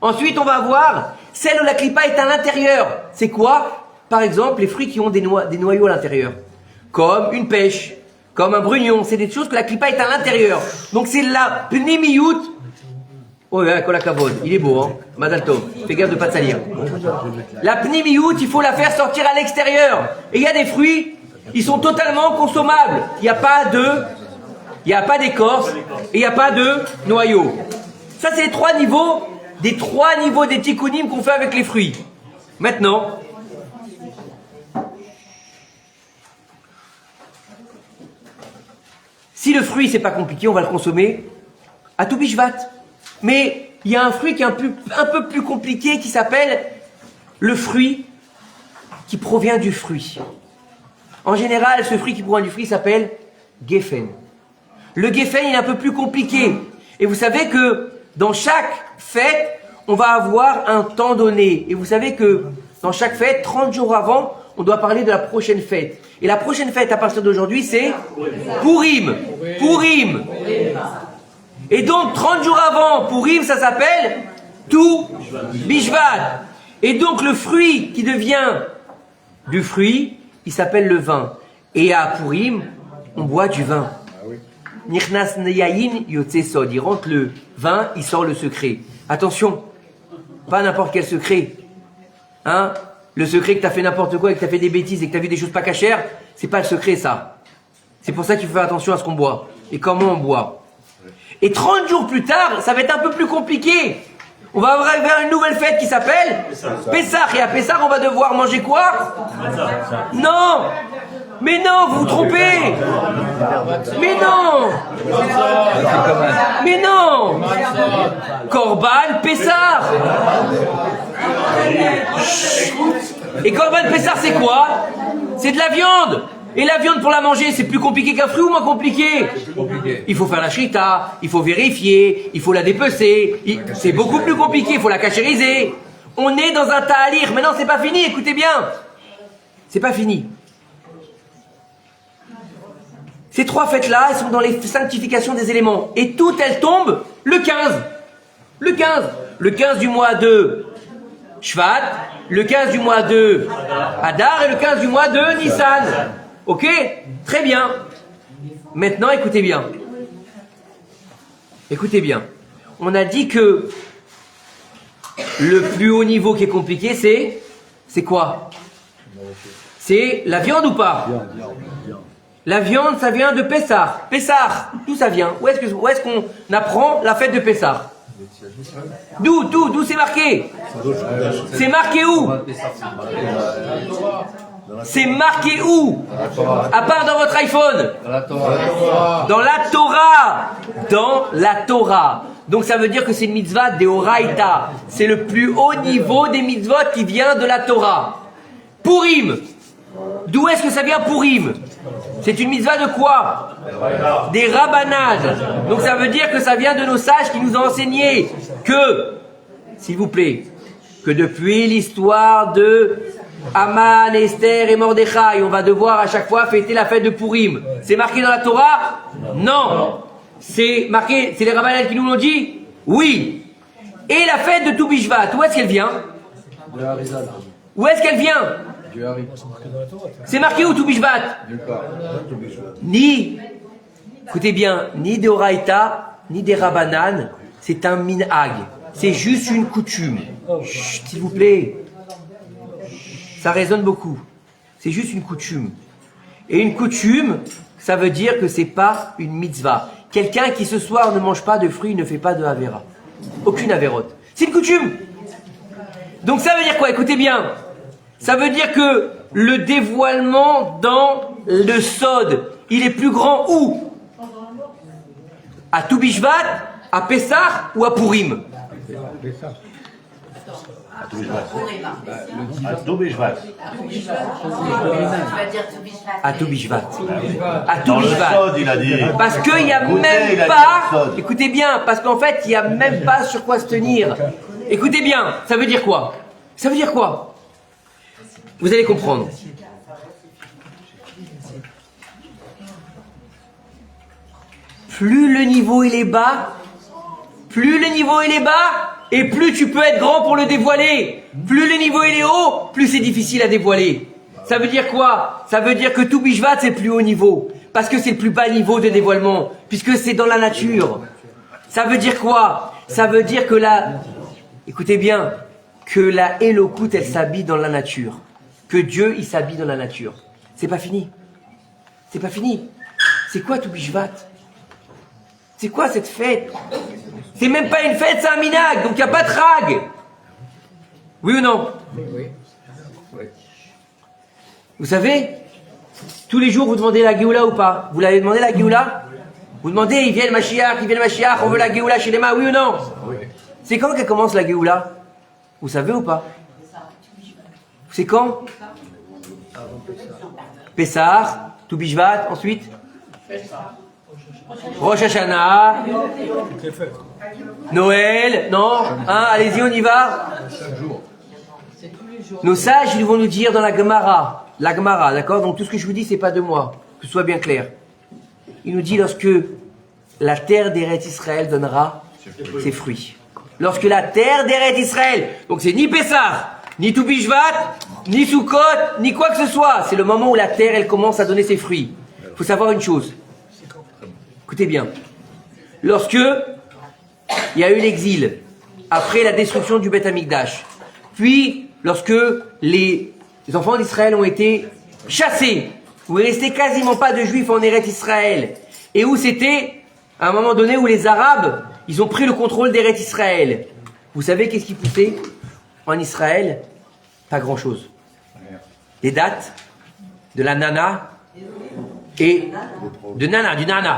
Ensuite, on va avoir celle où la clipa est à l'intérieur. C'est quoi? Par exemple, les fruits qui ont des noyaux à l'intérieur. Comme une pêche, comme un brugnon. C'est des choses que la clipa est à l'intérieur. Donc c'est la pnimiout. Oh, kolakavod, il est beau, hein. Mazal Tov. Fais gaffe de pas te salir. La pnimiout, il faut la faire sortir à l'extérieur. Et il y a des fruits, ils sont totalement consommables. Il n'y a pas d'écorce, et il n'y a pas de noyau. Ça, c'est les trois niveaux des tikkunim qu'on fait avec les fruits. Maintenant, si le fruit, c'est pas compliqué, on va le consommer à Tou Bishvat. Mais il y a un fruit qui est un peu plus compliqué qui s'appelle le fruit qui provient du fruit. En général, ce fruit qui provient du fruit s'appelle Geffen. Le Geffen, il est un peu plus compliqué. Et vous savez que dans chaque fête, on va avoir un temps donné. Et vous savez que dans chaque fête, 30 jours avant, on doit parler de la prochaine fête. Et la prochaine fête, à partir d'aujourd'hui, c'est Purim. Purim. Et donc, 30 jours avant Purim, ça s'appelle Tou Bishvat. Et donc le fruit qui devient du fruit, il s'appelle le vin. Et à Purim, on boit du vin. Nichnas yayin yotze sod. Il rentre le vin, il sort le secret. Attention, pas n'importe quel secret. Hein? Le secret que tu as fait n'importe quoi et que tu as fait des bêtises et que tu as vu des choses pas cachères, c'est pas le secret ça. C'est pour ça qu'il faut faire attention à ce qu'on boit et comment on boit. Et 30 jours plus tard, ça va être un peu plus compliqué. On va avoir une nouvelle fête qui s'appelle Pessah. Et à Pessah, on va devoir manger quoi? Non! Mais non, vous vous trompez! Mais non! Mais non! Corban Pessah! Et Corban Pessah, c'est quoi? C'est de la viande! Et la viande pour la manger, c'est plus compliqué qu'un fruit ou moins compliqué? Il faut faire la shrita, il faut vérifier, il faut la dépecer. C'est beaucoup plus compliqué, il faut la cachériser. On est dans un ta'alir. Maintenant, c'est pas fini, écoutez bien. C'est pas fini. Ces 3 fêtes-là, elles sont dans les sanctifications des éléments. Et toutes, elles tombent le 15. Le 15. Le 15 du mois de Shvat, le 15 du mois de Hadar et le 15 du mois de Nissan. Ok? Très bien. Maintenant, écoutez bien. Écoutez bien. On a dit que le plus haut niveau qui est compliqué, c'est quoi? C'est la viande ou pas? La viande, ça vient de Pessah. Pessah, d'où ça vient? Où est-ce qu'on apprend la fête de Pessah? D'où c'est marqué? C'est marqué où? C'est marqué où? À part dans votre iPhone? Dans la Torah. Dans la Torah. Donc ça veut dire que c'est une mitzvah d'Eoraita. C'est le plus haut niveau des mitzvot qui vient de la Torah. Purim. D'où est-ce que ça vient Purim? C'est une mitzvah de quoi? Des rabbanades. Donc ça veut dire que ça vient de nos sages qui nous ont enseigné que, s'il vous plaît, que depuis l'histoire de Aman, Esther et Mordechai, on va devoir à chaque fois fêter la fête de Purim. C'est marqué dans la Torah? Non. C'est marqué, c'est les rabbanades qui nous l'ont dit? Oui. Et la fête de Tou Bishvat, où est-ce qu'elle vient? Où est-ce qu'elle vient? C'est marqué où Tou Bishvat? Ni, écoutez bien, ni de Oraïta, ni des Rabbanan, c'est un minhag. C'est juste une coutume. Chut, s'il vous plaît. Ça résonne beaucoup. C'est juste une coutume. Et une coutume, ça veut dire que c'est pas une mitzvah. Quelqu'un qui ce soir ne mange pas de fruits ne fait pas de Avera. Aucune Avérote. C'est une coutume. Donc ça veut dire quoi? Écoutez bien. Ça veut dire que le dévoilement dans le Sod, il est plus grand où? À Tou Bishvat, à Pessah ou à Purim? À Tou Bishvat. À Tou Bishvat. À Tou Dans le Bishvat. Sod, il a dit. Parce qu'il n'y a Écoutez, même il a dit pas, le Sod. écoutez bien, parce qu'en fait, il n'y a même pas sur quoi se tenir. Écoutez bien, ça veut dire quoi? Ça veut dire quoi? Vous allez comprendre. Plus le niveau il est bas, et plus tu peux être grand pour le dévoiler. Plus le niveau il est haut, plus c'est difficile à dévoiler. Ça veut dire quoi? Ça veut dire que Tou Bishvat c'est le plus haut niveau, parce que c'est le plus bas niveau de dévoilement, puisque c'est dans la nature. Ça veut dire quoi? Ça veut dire que écoutez bien, que la Elokout elle s'habille dans la nature. Que Dieu, il s'habille dans la nature. C'est pas fini. C'est pas fini. C'est quoi Tou Bishvat? C'est quoi cette fête? C'est même pas une fête, c'est un minag, donc il n'y a pas de rag. Oui ou non? Oui. Vous savez, tous les jours vous demandez la Géoula ou pas? Vous l'avez demandé la Géoula? Vous demandez, il vient le Mashiach, on veut la Géoula chez les mains, oui ou non? Oui. C'est quand qu'elle commence la Géoula? Vous savez ou pas? C'est quand? Pessah, Tou Bishvat, ensuite Rosh Hashanah, Noël, non? Hein, allez-y, on y va. Nos sages, ils vont nous dire dans la Gemara, d'accord? Donc tout ce que je vous dis, c'est pas de moi, que ce soit bien clair. Il nous dit lorsque la terre d'Eretz Israël donnera ses fruits. Lorsque la terre d'Eretz Israël, donc c'est ni Pessah, ni Toubishvat, ni Sukkot, ni quoi que ce soit. C'est le moment où la terre, elle commence à donner ses fruits. Il faut savoir une chose. Écoutez bien. Lorsque il y a eu l'exil, après la destruction du Beth Amikdash, puis lorsque les enfants d'Israël ont été chassés, où il ne restait quasiment pas de juifs en Eretz Israël, et où c'était à un moment donné où les Arabes, ils ont pris le contrôle d'Eretz Israël. Vous savez qu'est-ce qui poussait en Israël? Pas grand-chose. Des dattes, de la nana et du nana. Du nana.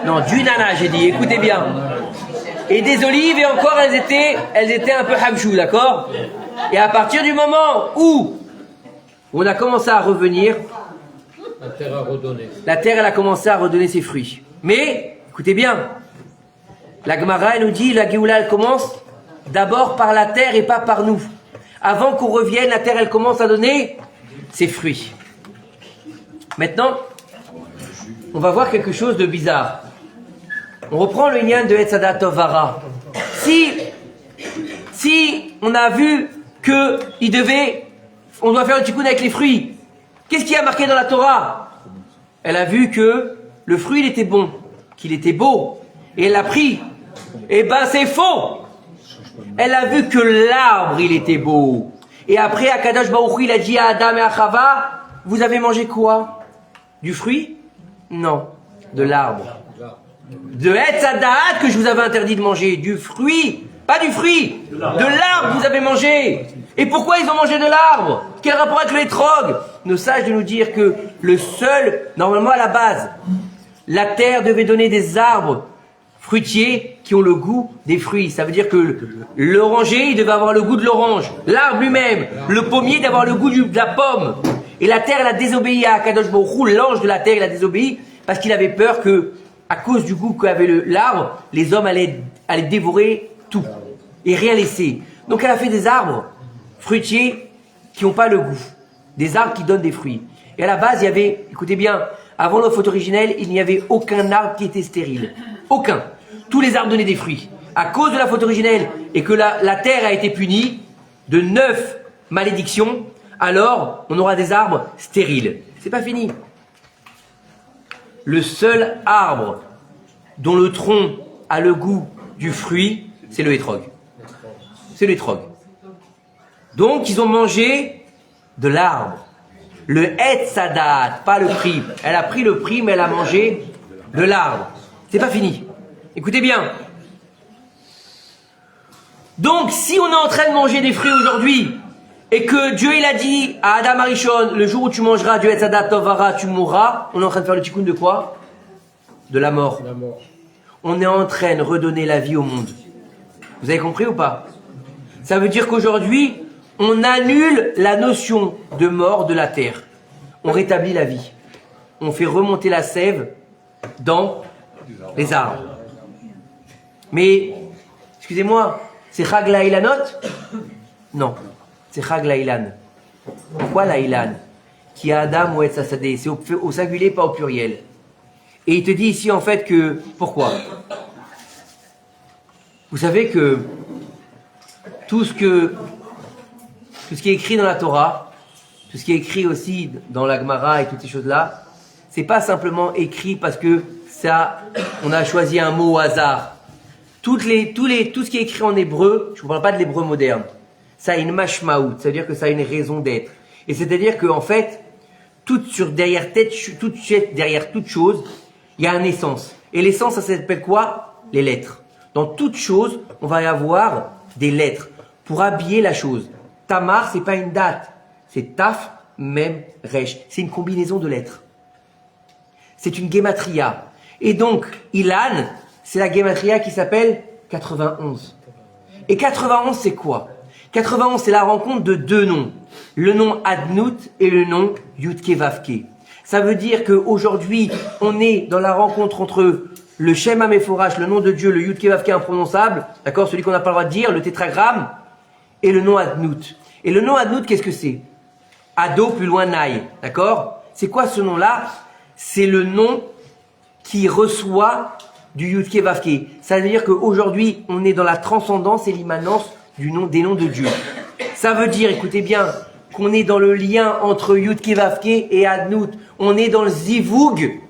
Non, du nana, j'ai dit. Écoutez bien. Et des olives, et encore, elles étaient un peu hamchou, d'accord? Et à partir du moment où on a commencé à revenir, la terre a redonné. La terre, elle a commencé à redonner ses fruits. Mais, écoutez bien, la Gemara, elle nous dit, la Géoula, elle commence d'abord par la terre et pas par nous. Avant qu'on revienne, la terre, elle commence à donner ses fruits. Maintenant, on va voir quelque chose de bizarre. On reprend le Inyan de Etzadat Tovara. Si on a vu que on doit faire le tikkun avec les fruits, qu'est-ce qui a marqué dans la Torah? Elle a vu que le fruit, il était bon, qu'il était beau, et elle l'a pris. Eh ben, c'est faux! Elle a vu que l'arbre, il était beau. Et après, Akadosh Baruch Hu, il a dit à Adam et à Chava, vous avez mangé quoi? Du fruit? Non, de l'arbre. De Etz Hadaat que je vous avais interdit de manger. Du fruit, pas du fruit, de l'arbre vous avez mangé. Et pourquoi ils ont mangé de l'arbre? Quel rapport avec le hétrog? Nos sages de nous dire que le seul, normalement à la base, la terre devait donner des arbres fruitiers qui ont le goût des fruits. Ça veut dire que l'oranger, il devait avoir le goût de l'orange. L'arbre lui-même, le pommier, d'avoir le goût de la pomme. Et la terre, elle a désobéi à Akadosh Baruch Hu. L'ange de la terre, il a désobéi parce qu'il avait peur que, à cause du goût qu'avait l'arbre, les hommes allaient dévorer tout et rien laisser. Donc elle a fait des arbres fruitiers qui n'ont pas le goût. Des arbres qui donnent des fruits. Et à la base, il y avait, écoutez bien, avant l'offre originelle, il n'y avait aucun arbre qui était stérile. Aucun. Tous les arbres donnaient des fruits. À cause de la faute originelle et que la terre a été punie de 9 malédictions, alors on aura des arbres stériles. C'est pas fini. Le seul arbre dont le tronc a le goût du fruit, c'est le hétrog. C'est le hétrog. Donc ils ont mangé de l'arbre. Le Etz Hadaat, pas le prix. Elle a pris le prix, mais elle a mangé de l'arbre. C'est pas fini. Écoutez bien. Donc, si on est en train de manger des fruits aujourd'hui, et que Dieu il a dit à Adam Arishon, le jour où tu mangeras du Etz Hadaat Tovara, tu mourras, on est en train de faire le tikkun de quoi? De la mort. La mort. On est en train de redonner la vie au monde. Vous avez compris ou pas? Ça veut dire qu'aujourd'hui, on annule la notion de mort de la terre. On rétablit la vie. On fait remonter la sève dans les arbres. Mais, excusez-moi, c'est Chag Laïlanot? Non, c'est Chag Laïlan. Pourquoi Laïlan? Qui a Adam ou Etz Hasadeh. C'est au singulier, pas au pluriel. Et il te dit ici en fait que... Pourquoi? Vous savez que tout ce qui est écrit dans la Torah, tout ce qui est écrit aussi dans la Gemara et toutes ces choses-là, c'est pas simplement écrit parce que ça, on a choisi un mot au hasard. Tout ce qui est écrit en hébreu, je ne parle pas de l'hébreu moderne, ça a une mashmaout, ça veut dire que ça a une raison d'être. Et c'est-à-dire qu'en fait, derrière toute chose, il y a un essence. Et l'essence, ça s'appelle quoi? Les lettres. Dans toute chose, on va y avoir des lettres pour habiller la chose. Tamar, c'est pas une date. C'est Taf, Mem, Resh. C'est une combinaison de lettres. C'est une gematria. Et donc, Ilan, c'est la gematria qui s'appelle 91. Et 91, c'est quoi? 91, c'est la rencontre de deux noms. Le nom Adnout et le nom Yudke Vavke. Ça veut dire qu'aujourd'hui, on est dans la rencontre entre le Shem HaMeforash, le nom de Dieu, le Yudke Vavke imprononçable, d'accord, celui qu'on n'a pas le droit de dire, le tétragramme, et le nom Adnout. Et le nom Adnout, qu'est-ce que c'est? Ado plus loin Naï, d'accord? C'est quoi ce nom-là? C'est le nom qui reçoit du Yudke Vavke. Ça veut dire qu'aujourd'hui, on est dans la transcendance et l'immanence des noms de Dieu. Ça veut dire, écoutez bien, qu'on est dans le lien entre Yud-Ke Vav-Ke et Adnout. On est dans le Zivoug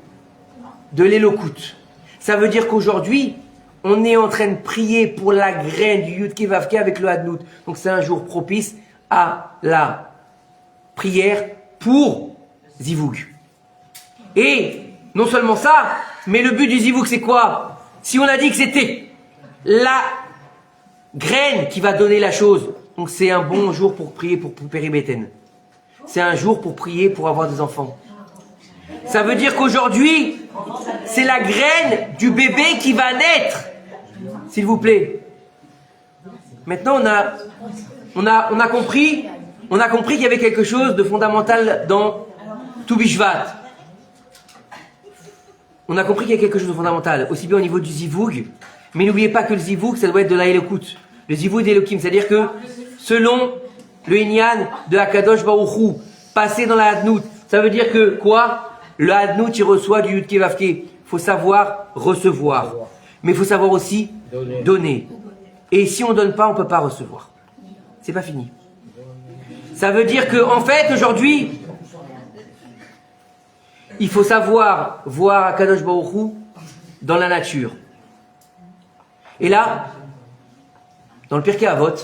de l'Elokut. Ça veut dire qu'aujourd'hui, on est en train de prier pour la graine du Yud-Ke Vav-Ke avec le Adnout. Donc c'est un jour propice à la prière pour Zivoug. Et non seulement ça, mais le but du Zivoug c'est quoi? Si on a dit que c'était la graine qui va donner la chose, donc c'est un bon jour pour prier pour Péribéten. C'est un jour pour prier pour avoir des enfants. Ça veut dire qu'aujourd'hui, c'est la graine du bébé qui va naître. S'il vous plaît. Maintenant, on a compris qu'il y avait quelque chose de fondamental dans Tou Bishvat. On a compris qu'il y a quelque chose de fondamental, aussi bien au niveau du Zivoug, mais n'oubliez pas que le Zivoug, ça doit être de la Elokut. Le Zivoug d'Elokim, c'est-à-dire que selon le Inyan de Akadosh Baruch Hu, passer dans la Hadnout, ça veut dire que quoi? Le Hadnout, il reçoit du Yud-Ke Vav-Ke. Il faut savoir recevoir. Mais il faut savoir aussi donner. Et si on ne donne pas, on ne peut pas recevoir. C'est pas fini. Ça veut dire que, en fait, aujourd'hui, il faut savoir voir Akadosh Baruch Hu dans la nature. Et là, dans le Pirkei Avot,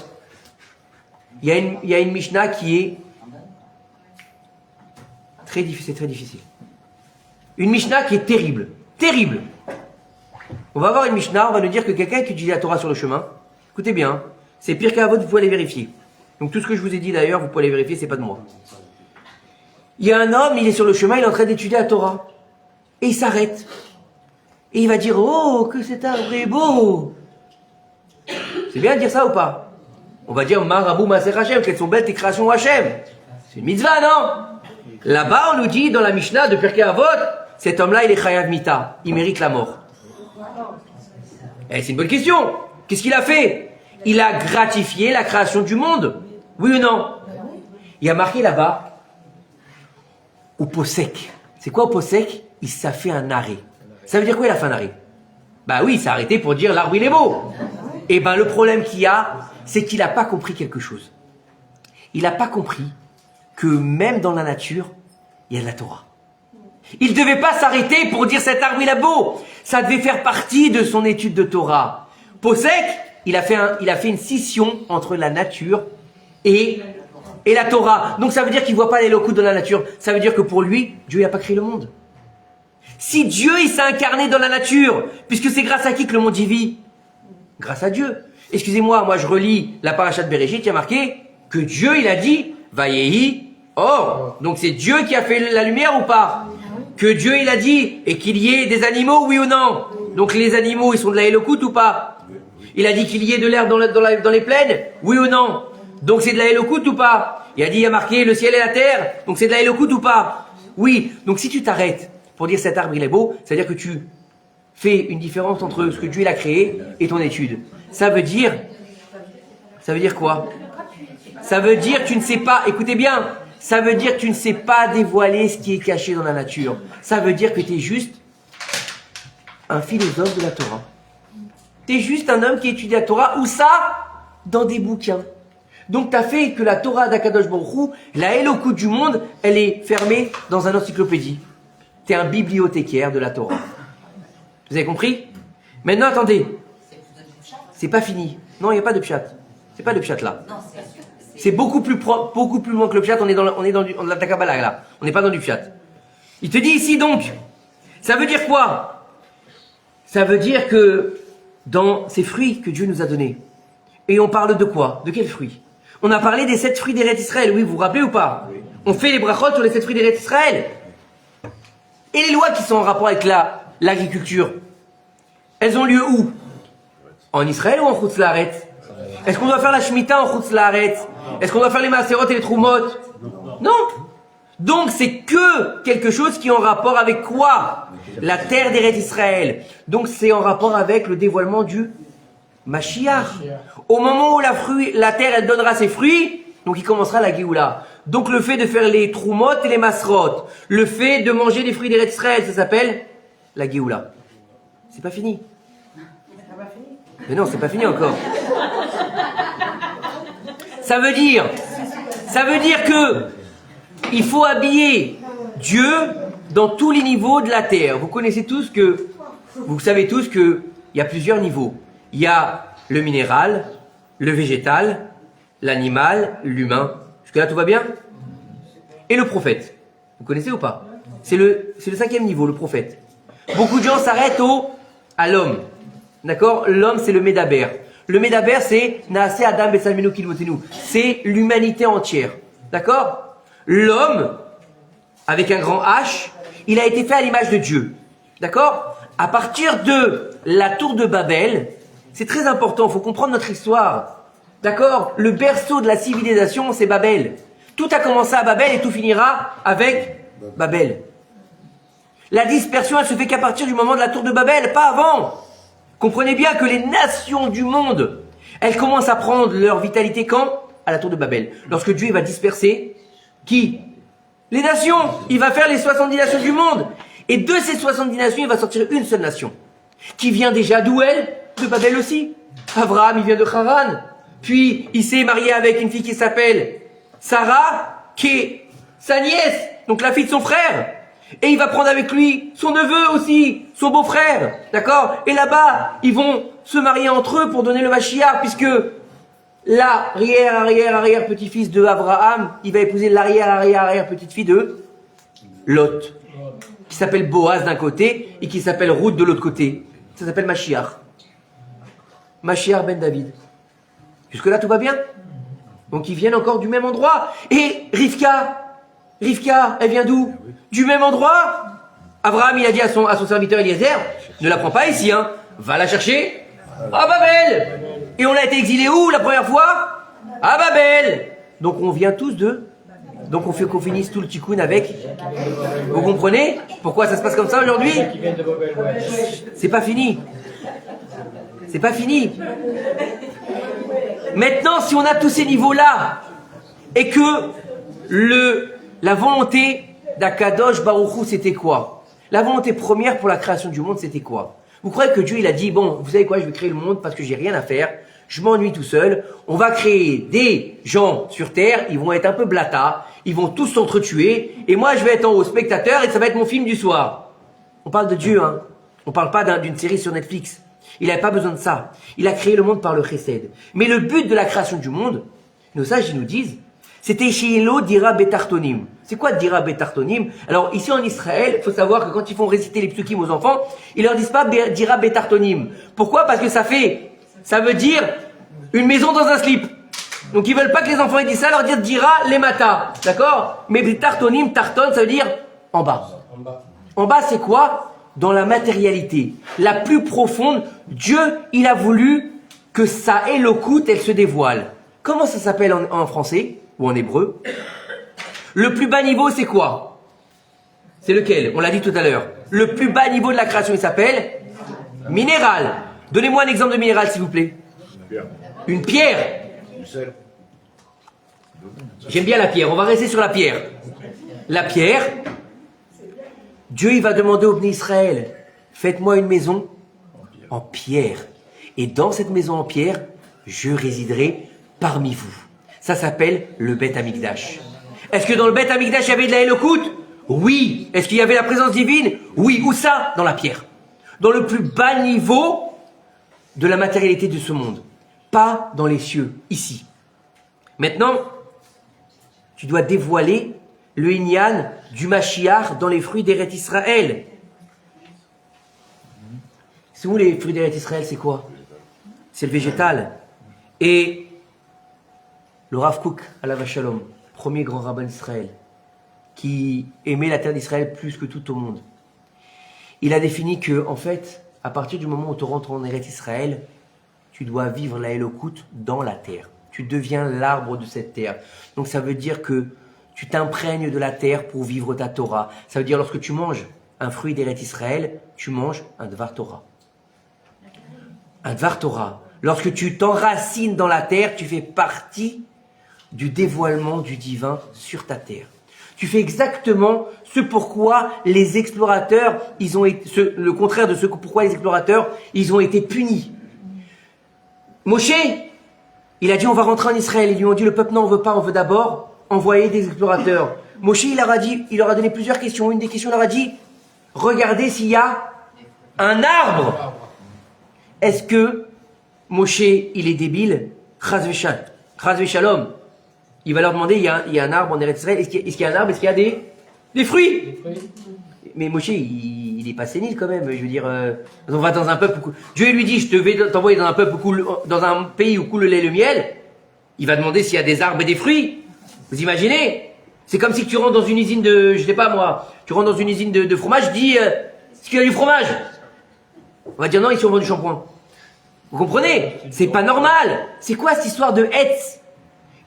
il y a une Mishnah qui est très difficile. Une Mishnah qui est terrible. Terrible. On va avoir une Mishnah, on va nous dire que quelqu'un qui étudie la Torah sur le chemin, écoutez bien, c'est Pirkei Avot, vous pouvez aller vérifier. Donc tout ce que je vous ai dit d'ailleurs, vous pouvez aller vérifier, c'est pas de moi. Il y a un homme, il est sur le chemin, il est en train d'étudier la Torah. Et il s'arrête. Et il va dire, oh, que cet arbre est beau. C'est bien de dire ça ou pas? On va dire, Marabou Maser Hashem, quelles sont belles tes créations Hashem. C'est une mitzvah, non? Là-bas, on nous dit, dans la Mishnah de Pirkei Avot, cet homme-là, il est chayav mita. Il mérite la mort. Eh, c'est une bonne question. Qu'est-ce qu'il a fait? Il a gratifié la création du monde. Oui ou non? Il y a marqué là-bas, au posek. C'est quoi au posek? Il s'est fait un arrêt. Ça veut dire quoi il a fait un arrêt? Bah oui, il s'est arrêté pour dire l'arbre il est beau. Et ben le problème qu'il y a, c'est qu'il n'a pas compris quelque chose. Il n'a pas compris que même dans la nature, il y a de la Torah. Il ne devait pas s'arrêter pour dire cet arbre il est beau. Ça devait faire partie de son étude de Torah. Posek, il a fait une scission entre la nature et la Torah. Donc ça veut dire qu'il ne voit pas les locaux de la nature. Ça veut dire que pour lui, Dieu n'a pas créé le monde. Si Dieu il s'est incarné dans la nature, puisque c'est grâce à qui que le monde y vit? Grâce à Dieu. Excusez-moi, moi je relis la paracha de Bereshit, il y a marqué que Dieu il a dit Vayehi Or. Donc c'est Dieu qui a fait la lumière ou pas? Que Dieu il a dit et qu'il y ait des animaux, oui ou non? Donc les animaux ils sont de la Elokut ou pas? Il a dit qu'il y ait de l'herbe dans les plaines, oui ou non? Donc c'est de la Elokut ou pas? Il a dit il y a marqué le ciel et la terre, donc c'est de la Elokut ou pas? Oui. Donc si tu t'arrêtes pour dire cet arbre il est beau, c'est-à-dire que tu fais une différence entre ce que Dieu il a créé et ton étude. Ça veut dire quoi? Ça veut dire que tu ne sais pas, écoutez bien, ça veut dire que tu ne sais pas dévoiler ce qui est caché dans la nature. Ça veut dire que tu es juste un philosophe de la Torah. Tu es juste un homme qui étudie la Torah, ou ça, dans des bouquins. Donc tu as fait que la Torah d'Akadosh Baruch Hu, la Elokut du monde, elle est fermée dans une encyclopédie. Tu es un bibliothécaire de la Torah. Vous avez compris? Maintenant, attendez. C'est pas fini. Non, il n'y a pas de pshat. C'est pas de pshat là. C'est beaucoup plus loin que le pshat. On est dans la Kabbalah là. On n'est pas dans du pshat. Il te dit ici donc, ça veut dire quoi? Ça veut dire que dans ces fruits que Dieu nous a donnés, et on parle de quoi? De quels fruits? On a parlé des 7 fruits d'Eretz Israël. Oui, vous vous rappelez ou pas? On fait les brachot sur les 7 fruits d'Eretz Israël. Et les lois qui sont en rapport avec l'agriculture, elles ont lieu où? En Israël ou en Chutz La'aretz? Est-ce qu'on doit faire la Shemitah en Chutz La'aretz? Est-ce qu'on doit faire les Maaserot et les Trumot? Non. Donc c'est que quelque chose qui est en rapport avec quoi? La terre d'Eretz Israël. Donc c'est en rapport avec le dévoilement du Mashiach. Au moment où la terre elle donnera ses fruits, donc il commencera la Géoula. Donc le fait de faire les Trumot et les Masrot, le fait de manger des fruits d'Eretz Israël, ça s'appelle la Géoula. C'est pas fini. Mais non, c'est pas fini encore. Ça veut dire que il faut habiller Dieu dans tous les niveaux de la terre. Vous savez tous que il y a plusieurs niveaux. Il y a le minéral, le végétal, l'animal, l'humain. Jusque-là, tout va bien? Et le prophète. Vous connaissez ou pas? C'est le 5e niveau, le prophète. Beaucoup de gens s'arrêtent à l'homme. D'accord? L'homme, c'est le Médaber. Le Médaber, c'est Naase Adam Besalmenu Kilvotenu. C'est l'humanité entière. D'accord? L'homme, avec un grand H, il a été fait à l'image de Dieu. D'accord? À partir de la tour de Babel, c'est très important, il faut comprendre notre histoire. D'accord? Le berceau de la civilisation, c'est Babel. Tout a commencé à Babel et tout finira avec Babel. La dispersion, elle se fait qu'à partir du moment de la tour de Babel, pas avant. Comprenez bien que les nations du monde, elles commencent à prendre leur vitalité quand? À la tour de Babel. Lorsque Dieu va disperser, qui? Les nations. Il va faire les 70 nations du monde. Et de ces 70 nations, il va sortir une seule nation. Qui vient déjà d'où elle? De Babel aussi. Abraham, il vient de Haran. Puis, il s'est marié avec une fille qui s'appelle Sarah, qui est sa nièce, donc la fille de son frère. Et il va prendre avec lui son neveu aussi, son beau-frère. D'accord? Et là-bas, ils vont se marier entre eux pour donner le Mashiach, puisque l'arrière petit-fils de Abraham, il va épouser l'arrière petite-fille de Lot, qui s'appelle Boaz d'un côté et qui s'appelle Ruth de l'autre côté. Ça s'appelle Mashiach. Mashiach ben David. Jusque-là, tout va bien? Donc ils viennent encore du même endroit. Et Rivka, elle vient d'où? Du même endroit. Abraham, il a dit à son serviteur Eliezer, ne la prends pas ici, hein. Va la chercher à Babel. Et on a été exilé où la première fois? À Babel. Donc on vient tous de... Donc on fait qu'on finisse tout le tikkun avec... Vous comprenez pourquoi ça se passe comme ça aujourd'hui? C'est pas fini. C'est pas fini. Maintenant, si on a tous ces niveaux-là, et que la volonté d'Akadosh Baruch Hu, c'était quoi? La volonté première pour la création du monde, c'était quoi? Vous croyez que Dieu, il a dit, bon, vous savez quoi, je vais créer le monde parce que j'ai rien à faire, je m'ennuie tout seul, on va créer des gens sur Terre, ils vont être un peu blata, ils vont tous s'entretuer, et moi je vais être en haut spectateur et ça va être mon film du soir. On parle de Dieu, hein. On parle pas d'une série sur Netflix. Il n'avait pas besoin de ça. Il a créé le monde par le chesed. Mais le but de la création du monde, nos sages ils nous disent, c'était Sheilo Dira Betartonim. C'est quoi Dira Betartonim? Alors ici en Israël, il faut savoir que quand ils font réciter les psukim aux enfants, ils leur disent pas Dira Betartonim. Pourquoi? Parce que ça veut dire une maison dans un slip. Donc ils veulent pas que les enfants aient dit ça, leur dire Dira Lemata. D'accord? Mais Betartonim, Tarton, ça veut dire en bas. En bas c'est quoi? Dans la matérialité, la plus profonde, Dieu, il a voulu que sa Elokut, elle se dévoile. Comment ça s'appelle en français ou en hébreu? Le plus bas niveau, c'est quoi? C'est lequel? On l'a dit tout à l'heure. Le plus bas niveau de la création, il s'appelle minéral. Donnez-moi un exemple de minéral, s'il vous plaît. Une pierre. J'aime bien la pierre. On va rester sur la pierre. La pierre. Dieu, il va demander au Bnei Israël, faites-moi une maison en pierre. Et dans cette maison en pierre, je résiderai parmi vous. Ça s'appelle le Bet Amikdash. Est-ce que dans le Bet Amikdash, il y avait de la Elokut? Oui. Est-ce qu'il y avait la présence divine? Oui. Où ça? Dans la pierre. Dans le plus bas niveau de la matérialité de ce monde. Pas dans les cieux, ici. Maintenant, tu dois dévoiler le Inyan du Mashiach dans les fruits d'Eret Israël. C'est où les fruits d'Eret Israël? C'est quoi? C'est le végétal. Et le Rav Kook, alav Shalom, premier grand rabbin d'Israël, qui aimait la terre d'Israël plus que tout au monde, il a défini que, en fait, à partir du moment où tu rentres en Eret Israël, tu dois vivre la Elokut dans la terre. Tu deviens l'arbre de cette terre. Donc ça veut dire que tu t'imprègnes de la terre pour vivre ta Torah. Ça veut dire lorsque tu manges un fruit d'Eret Israël, tu manges un Dvar Torah. Un Dvar Torah. Lorsque tu t'enracines dans la terre, tu fais partie du dévoilement du divin sur ta terre. Tu fais exactement ce pourquoi les explorateurs, le contraire de ce pourquoi les explorateurs, ils ont été punis. Moshe, Il a dit, on va rentrer en Israël. Ils lui ont dit, le peuple, non, on veut pas, on veut d'abord envoyer des explorateurs. Moshe, il leur a donné plusieurs questions. Une des questions, il leur a dit, regardez s'il y a un arbre. Est-ce que Moshe, il est débile? Chas v'shalom. Il va leur demander, il y a un arbre en Eretz Israël. Est-ce qu'il y a un arbre? Est-ce qu'il y a des fruits? Mais Moshe, il est pas sénile quand même. Je veux dire, on va dans un peuple où Dieu lui dit, je te vais t'envoyer dans un peuple dans un pays où coule le lait et le miel. Il va demander s'il y a des arbres et des fruits. Vous imaginez? C'est comme si tu rentres dans une usine de, je sais pas moi, tu rentres dans une usine de fromage, dis, est-ce qu'il y a du fromage? On va dire non, ici on vend du shampoing. Vous comprenez? C'est pas normal. C'est quoi cette histoire de Hetz?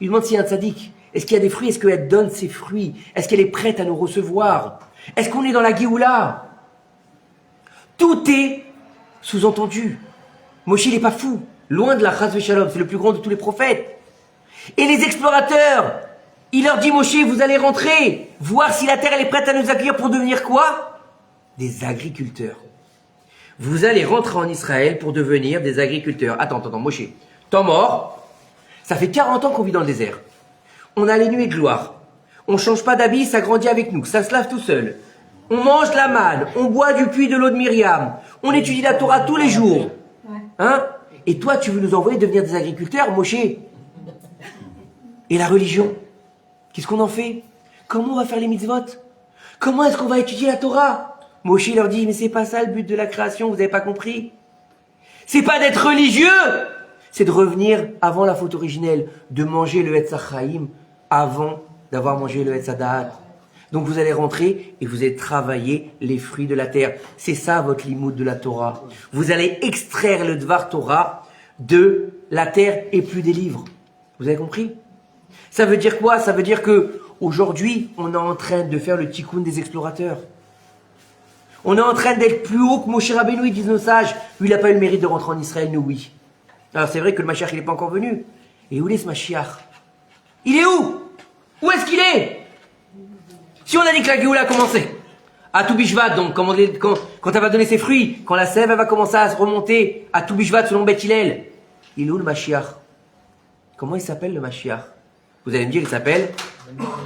Il demande s'il y a un tzaddik. Est-ce qu'il y a des fruits? Est-ce qu'elle donne ses fruits? Est-ce qu'elle est prête à nous recevoir? Est-ce qu'on est dans la Géoula? Tout est sous-entendu. Moshe, il n'est pas fou. Loin de la Chas v'Shalom, c'est le plus grand de tous les prophètes. Et les explorateurs, il leur dit, Moshe, vous allez rentrer, voir si la terre elle est prête à nous accueillir pour devenir quoi? Des agriculteurs. Vous allez rentrer en Israël pour devenir des agriculteurs. Attends, Moshe, temps mort, ça fait 40 ans qu'on vit dans le désert. On a les nuées de gloire. On change pas d'habit, ça grandit avec nous, ça se lave tout seul. On mange la manne, on boit du puits de l'eau de Myriam, on étudie la Torah tous les jours. Hein? Et toi, tu veux nous envoyer devenir des agriculteurs, Moshe? Et la religion? Qu'est-ce qu'on en fait? Comment on va faire les mitzvot? Comment est-ce qu'on va étudier la Torah? Moshe leur dit, mais c'est pas ça le but de la création, vous avez pas compris? C'est pas d'être religieux, c'est de revenir avant la faute originelle, de manger le Etz HaChaim avant d'avoir mangé le Etz HaDaat. Donc vous allez rentrer et vous allez travailler les fruits de la terre. C'est ça votre limoud de la Torah. Vous allez extraire le Dvar Torah de la terre et plus des livres. Vous avez compris? Ça veut dire quoi? Ça veut dire que aujourd'hui, on est en train de faire le tikkun des explorateurs. On est en train d'être plus haut que Moshe Rabbeinu, disent nos sages. Lui, il n'a pas eu le mérite de rentrer en Israël, nous, oui. Alors c'est vrai que le Mashiach, il n'est pas encore venu. Et où est ce Mashiach? Il est où? Où est-ce qu'il est? Si on a dit que la Géoula a commencé, à Tou Bishvat, donc quand elle va donner ses fruits, quand la sève elle va commencer à se remonter à Tou Bishvat selon Beth Hillel, il est où le Mashiach? Comment il s'appelle le Mashiach? Vous allez me dire, il s'appelle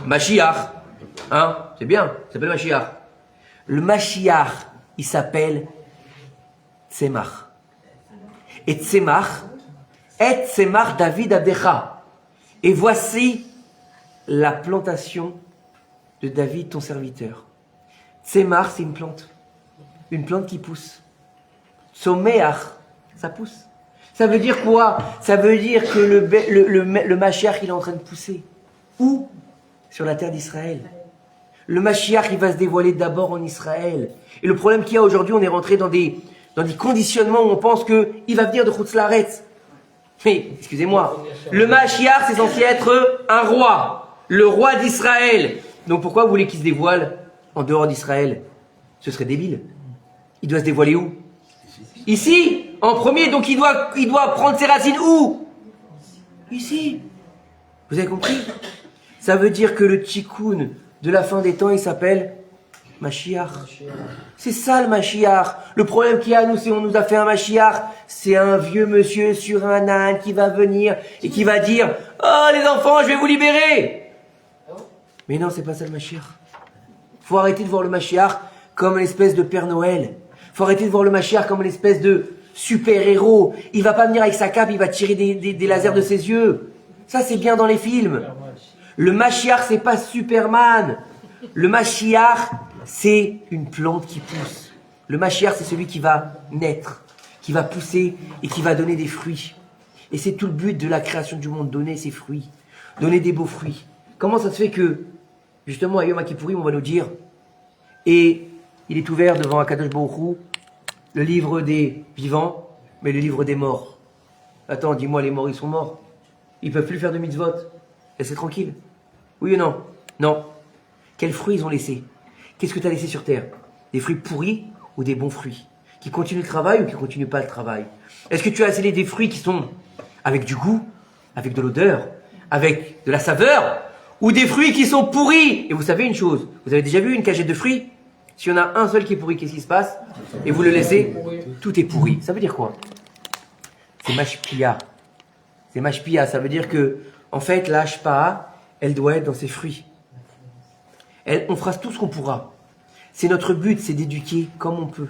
Mashiach. Hein? C'est bien, il s'appelle Mashiach. Le Mashiach, il s'appelle Tzemach. Et Tzemach, et Tzemach David Abdecha. Et voici la plantation de David, ton serviteur. Tzemach, c'est une plante qui pousse. Tzomeach, ça pousse. Ça veut dire quoi? Ça veut dire que le Mashiach, il est en train de pousser. Où? Sur la terre d'Israël. Le Mashiach, il va se dévoiler d'abord en Israël. Et le problème qu'il y a aujourd'hui, on est rentré dans des conditionnements où on pense qu'il va venir de Chutz Laaretz. Mais, excusez-moi, le Mashiach, c'est censé être un roi. Le roi d'Israël. Donc pourquoi vous voulez qu'il se dévoile en dehors d'Israël? Ce serait débile. Il doit se dévoiler où? Ici, en premier. Donc il doit prendre ses racines où? Ici. Vous avez compris? Ça veut dire que le tikkun de la fin des temps, il s'appelle Mashiach. C'est ça le Mashiach. Le problème qu'il y a, nous, c'est on nous a fait un Mashiach. C'est un vieux monsieur sur un âne qui va venir et qui va dire « Oh les enfants, je vais vous libérer !» Mais non, c'est pas ça le Mashiach. Faut arrêter de voir le Mashiach comme une espèce de Père Noël. Faut arrêter de voir le Mashiach comme une espèce de super-héros. Il va pas venir avec sa cape, il va tirer des lasers de ses yeux. Ça, c'est bien dans les films. Le Mashiach, c'est pas Superman. Le Mashiach, c'est une plante qui pousse. Le Mashiach, c'est celui qui va naître, qui va pousser et qui va donner des fruits. Et c'est tout le but de la création du monde, donner ses fruits, donner des beaux fruits. Comment ça se fait que, justement, à Yom Kippourim, on va nous dire, et il est ouvert devant Akadosh Baruch Hu, le livre des vivants, mais le livre des morts. Attends, dis-moi, les morts, ils sont morts. Ils peuvent plus faire de mitzvot. Laissez tranquille. Oui ou non? Non. Quels fruits ils ont laissés? Qu'est-ce que tu as laissé sur terre? Des fruits pourris ou des bons fruits? Qui continuent le travail ou qui ne continuent pas le travail? Est-ce que tu as laissé des fruits qui sont avec du goût, avec de l'odeur, avec de la saveur, ou des fruits qui sont pourris? Et vous savez une chose, vous avez déjà vu une cagette de fruits? S'il y en a un seul qui est pourri, qu'est-ce qui se passe? Et vous le laissez, tout est pourri. Ça veut dire quoi? C'est mashpia. C'est mashpia, ça veut dire que, en fait, la shpa'a, elle doit être dans ses fruits. On fera tout ce qu'on pourra. C'est notre but, c'est d'éduquer comme on peut.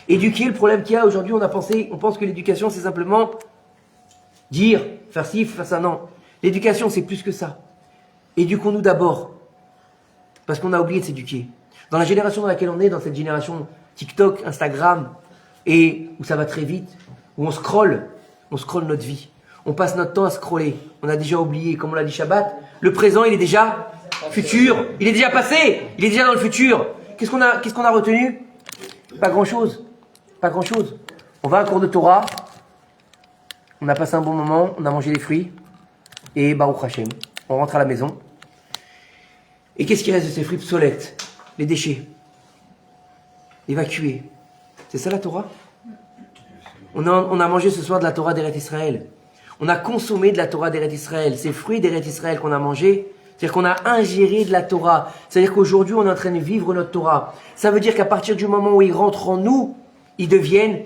Éduquer, le problème qu'il y a aujourd'hui, on pense que l'éducation, c'est simplement dire, faire ci, faire ça. Non. L'éducation, c'est plus que ça. Éduquons-nous d'abord. Parce qu'on a oublié de s'éduquer. Dans la génération dans laquelle on est, dans cette génération TikTok, Instagram, et où ça va très vite, où on scrolle notre vie. On passe notre temps à scroller. On a déjà oublié, comme on l'a dit Shabbat, le présent, il est déjà futur. Il est déjà passé. Il est déjà dans le futur. Qu'est-ce qu'on a retenu? Pas grand-chose. Pas grand-chose. On va à un cours de Torah. On a passé un bon moment. On a mangé les fruits. Et Baruch Hashem. On rentre à la maison. Et qu'est-ce qui reste de ces fruits obsolètes? Les déchets. Évacués. C'est ça la Torah? On a mangé ce soir de la Torah d'Eretz Israël. On a consommé de la Torah d'Eretz Israël. Ces fruits d'Eretz Israël qu'on a mangés, c'est-à-dire qu'on a ingéré de la Torah. C'est-à-dire qu'aujourd'hui, on est en train de vivre notre Torah. Ça veut dire qu'à partir du moment où ils rentrent en nous, ils deviennent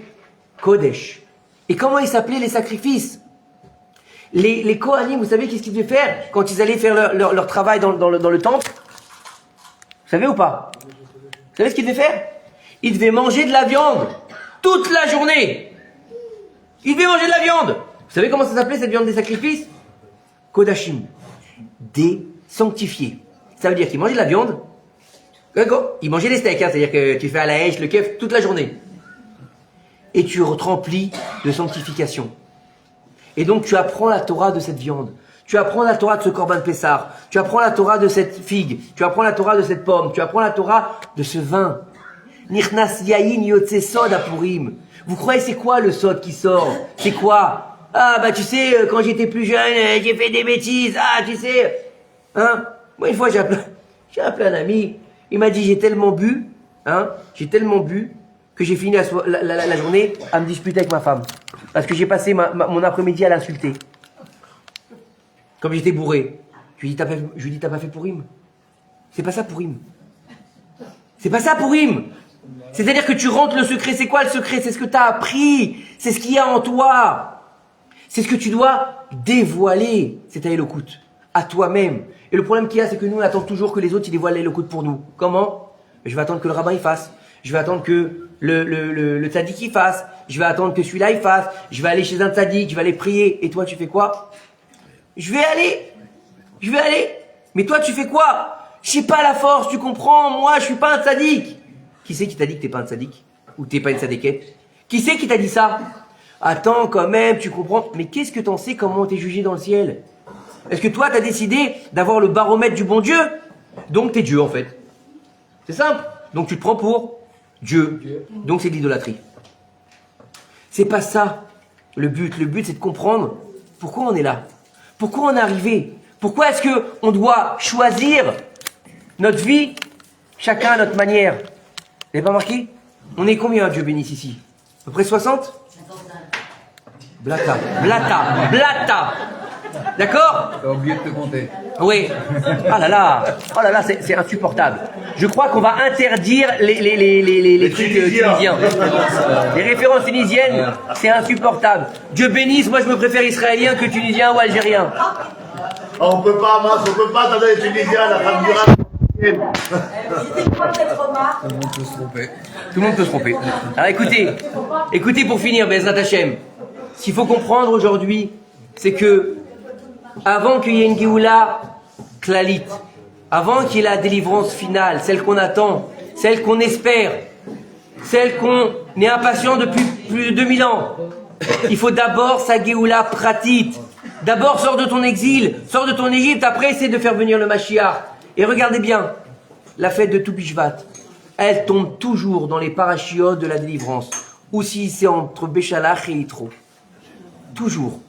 Kodesh. Et comment ils s'appelaient les sacrifices? Les Kohanim, vous savez qu'est-ce qu'ils devaient faire quand ils allaient faire leur travail dans le temple? Vous savez ou pas? Vous savez ce qu'ils devaient faire? Ils devaient manger de la viande toute la journée. Ils devaient manger de la viande. Vous savez comment ça s'appelait cette viande des sacrifices? Kodashim. Des sanctifiés. Ça veut dire qu'ils mangeaient de la viande. Ils mangeaient des steaks, c'est-à-dire que tu fais à la hache, le kef toute la journée. Et tu te remplis de sanctification. Et donc tu apprends la Torah de cette viande. Tu apprends la Torah de ce Korban Pessar. Tu apprends la Torah de cette figue. Tu apprends la Torah de cette pomme. Tu apprends la Torah de ce vin. Nichnas yayin yotze sod apurim. Vous croyez c'est quoi le sod qui sort? C'est quoi? Ah bah tu sais, quand j'étais plus jeune, j'ai fait des bêtises. Ah tu sais, hein? Moi une fois j'ai appelé un ami. Il m'a dit j'ai tellement bu que j'ai fini la journée à me disputer avec ma femme. Parce que j'ai passé mon après-midi à l'insulter. Comme j'étais bourré. Je lui dis t'as pas fait Pourim? C'est pas ça Pourim. C'est pas ça Pourim. C'est-à-dire que tu rentres le secret. C'est quoi le secret? C'est ce que tu as appris. C'est ce qu'il y a en toi. C'est ce que tu dois dévoiler. C'est ta Elokut. À toi-même. Et le problème qu'il y a, c'est que nous, on attend toujours que les autres, ils dévoilent l'Elokut pour nous. Comment? Je vais attendre que le rabbin il fasse. Je vais attendre que le tzaddik il fasse. Je vais attendre que celui-là il fasse. Je vais aller chez un tzaddik. Je vais aller prier. Et toi, tu fais quoi? Je vais aller. Mais toi, tu fais quoi? J'ai pas la force, tu comprends? Moi, je suis pas un tzaddik. Qui c'est qui t'a dit que t'es pas un tzaddik? Ou t'es pas une tzadikette? Qui c'est qui t'a dit ça? Attends, quand même, tu comprends? Mais qu'est-ce que t'en sais comment t'es jugé dans le ciel? Est-ce que toi, t'as décidé d'avoir le baromètre du bon Dieu? Donc t'es Dieu, en fait. C'est simple. Donc tu te prends pour Dieu. Donc c'est de l'idolâtrie. C'est pas ça le but. Le but, c'est de comprendre pourquoi on est là. Pourquoi on est arrivé. Pourquoi est-ce que on doit choisir notre vie, chacun à notre manière? Vous n'avez pas remarqué? On est combien, Dieu bénisse ici? À peu près 60? Blata. D'accord? T'as oublié de te compter. Oui. Oh là là, c'est insupportable. Je crois qu'on va interdire les trucs tunisiens. Les références tunisiennes, c'est insupportable. Dieu bénisse, moi je me préfère israélien que tunisien ou algérien. On peut pas attendre les Tunisiens, la femme du rap. Tout le monde peut se tromper. Tout le monde peut se tromper. Alors écoutez pour finir, Bezrat Hashem. Ce qu'il faut comprendre aujourd'hui, c'est que avant qu'il y ait une Géoula Klalit, avant qu'il y ait la délivrance finale, celle qu'on attend, celle qu'on espère, celle qu'on est impatient depuis plus de 2000 ans, il faut d'abord sa Géoula Pratit. D'abord sors de ton exil, sors de ton Égypte, après essaie de faire venir le Mashiach. Et regardez bien, la fête de Toubishvat, elle tombe toujours dans les parachiotes de la délivrance, ou si c'est entre Béchalach et Yitro. Toujours.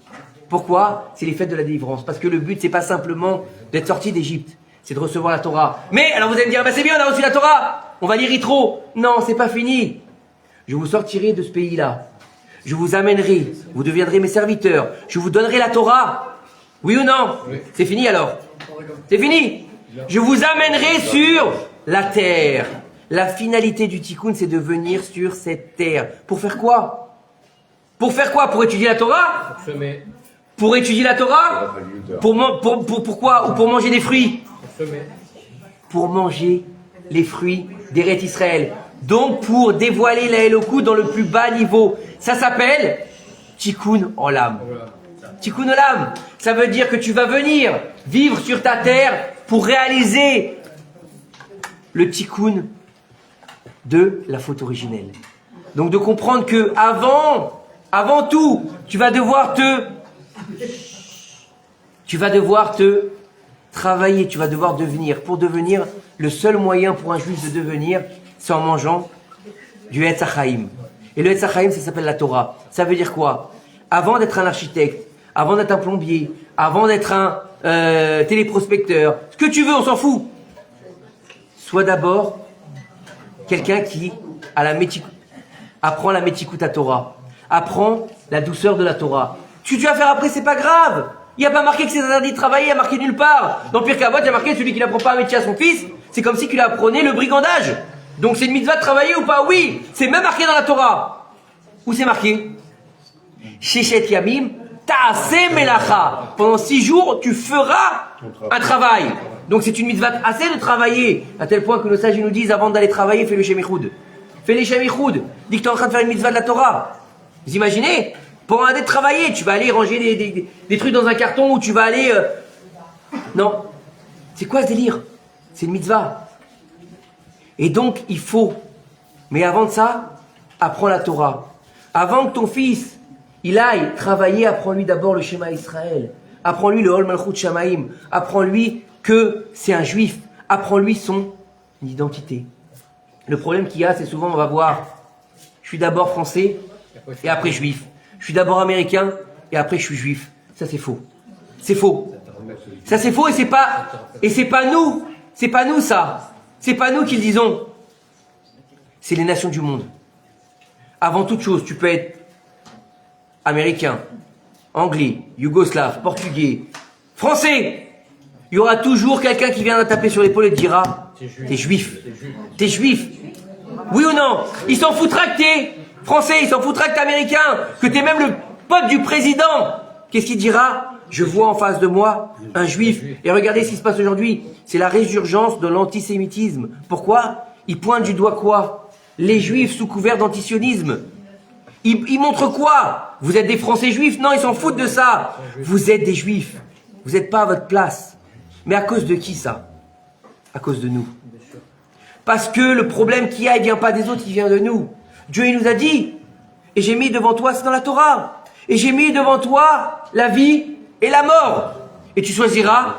Pourquoi? C'est les fêtes de la délivrance. Parce que le but, c'est pas simplement d'être sorti d'Égypte, c'est de recevoir la Torah. Mais, alors vous allez me dire, bah c'est bien, on a reçu la Torah, on va lire Yitro. Non, c'est pas fini. Je vous sortirai de ce pays-là. Je vous amènerai, vous deviendrez mes serviteurs. Je vous donnerai la Torah. Oui ou non? Oui. C'est fini alors? C'est fini? Je vous amènerai sur la terre. La finalité du tikkun, c'est de venir sur cette terre. Pour faire quoi? Pour faire quoi? Pour étudier la Torah? Pour étudier la Torah? Pourquoi? Ou pour manger des fruits? Pour manger les fruits d'Eret Israël. Donc pour dévoiler la Elokut dans le plus bas niveau. Ça s'appelle Tikkun Olam. Tikkun Olam, ça veut dire que tu vas venir vivre sur ta terre pour réaliser le Tikkun de la faute originelle. Donc de comprendre que avant tout, tu vas devoir te travailler, tu vas devoir devenir. Pour devenir, le seul moyen pour un juif de devenir, c'est en mangeant du Etz HaChaim. Et le Etz HaChaim, ça s'appelle la Torah. Ça veut dire quoi? Avant d'être un architecte, avant d'être un plombier, avant d'être un téléprospecteur, ce que tu veux, on s'en fout. Sois d'abord quelqu'un qui apprend la Métikut à Torah, apprend la douceur de la Torah. Ce que tu vas faire après, c'est pas grave. Il n'y a pas marqué que c'est interdit de travailler, il n'y a marqué nulle part. Dans Pirkei Avot, il y a marqué celui qui n'apprend pas un métier à son fils, c'est comme si tu lui apprenais le brigandage. Donc c'est une mitzvah de travailler ou pas? Oui, c'est même marqué dans la Torah. Où c'est marqué? Sheshet Yamim, Ta'aseh Melacha. Pendant 6 jours, tu feras un travail. Donc c'est une mitzvah assez de travailler, à tel point que nos sages nous disent avant d'aller travailler, fais le Shem Yichud. Fais le Shem Yichud. Dis que tu es en train de faire une mitzvah de la Torah. Vous imaginez? Pendant un de travailler, tu vas aller ranger des trucs dans un carton ou tu vas aller... Non. C'est quoi ce délire? C'est une mitzvah. Et donc, il faut... Mais avant de ça, apprends la Torah. Avant que ton fils, il aille travailler, apprends-lui d'abord le Shema Israël. Apprends-lui le Hol Malchut Shamaim. Apprends-lui que c'est un juif. Apprends-lui son identité. Le problème qu'il y a, c'est souvent, on va voir, je suis d'abord français et après juif. Je suis d'abord américain et après je suis juif. Ça c'est faux. C'est faux. Ça c'est faux et c'est pas nous. C'est pas nous ça. C'est pas nous qui le disons. C'est les nations du monde. Avant toute chose, tu peux être américain, anglais, yougoslave, portugais, français. Il y aura toujours quelqu'un qui viendra taper sur l'épaule et te dira t'es juif. T'es juif. Oui ou non? Il s'en foutra que t'es français, il s'en foutra que t'es américain, que t'es même le pote du président. Qu'est-ce qu'il dira? Je vois en face de moi un juif. Et regardez ce qui se passe aujourd'hui. C'est la résurgence de l'antisémitisme. Pourquoi? Il pointe du doigt quoi? Les juifs sous couvert d'antisionisme. Il montre quoi? Vous êtes des Français juifs? Non, ils s'en foutent de ça. Vous êtes des juifs. Vous n'êtes pas à votre place. Mais à cause de qui ça? À cause de nous. Parce que le problème qu'il y a, il ne vient pas des autres, il vient de nous. Dieu, il nous a dit, et j'ai mis devant toi, c'est dans la Torah, et j'ai mis devant toi la vie et la mort. Et tu choisiras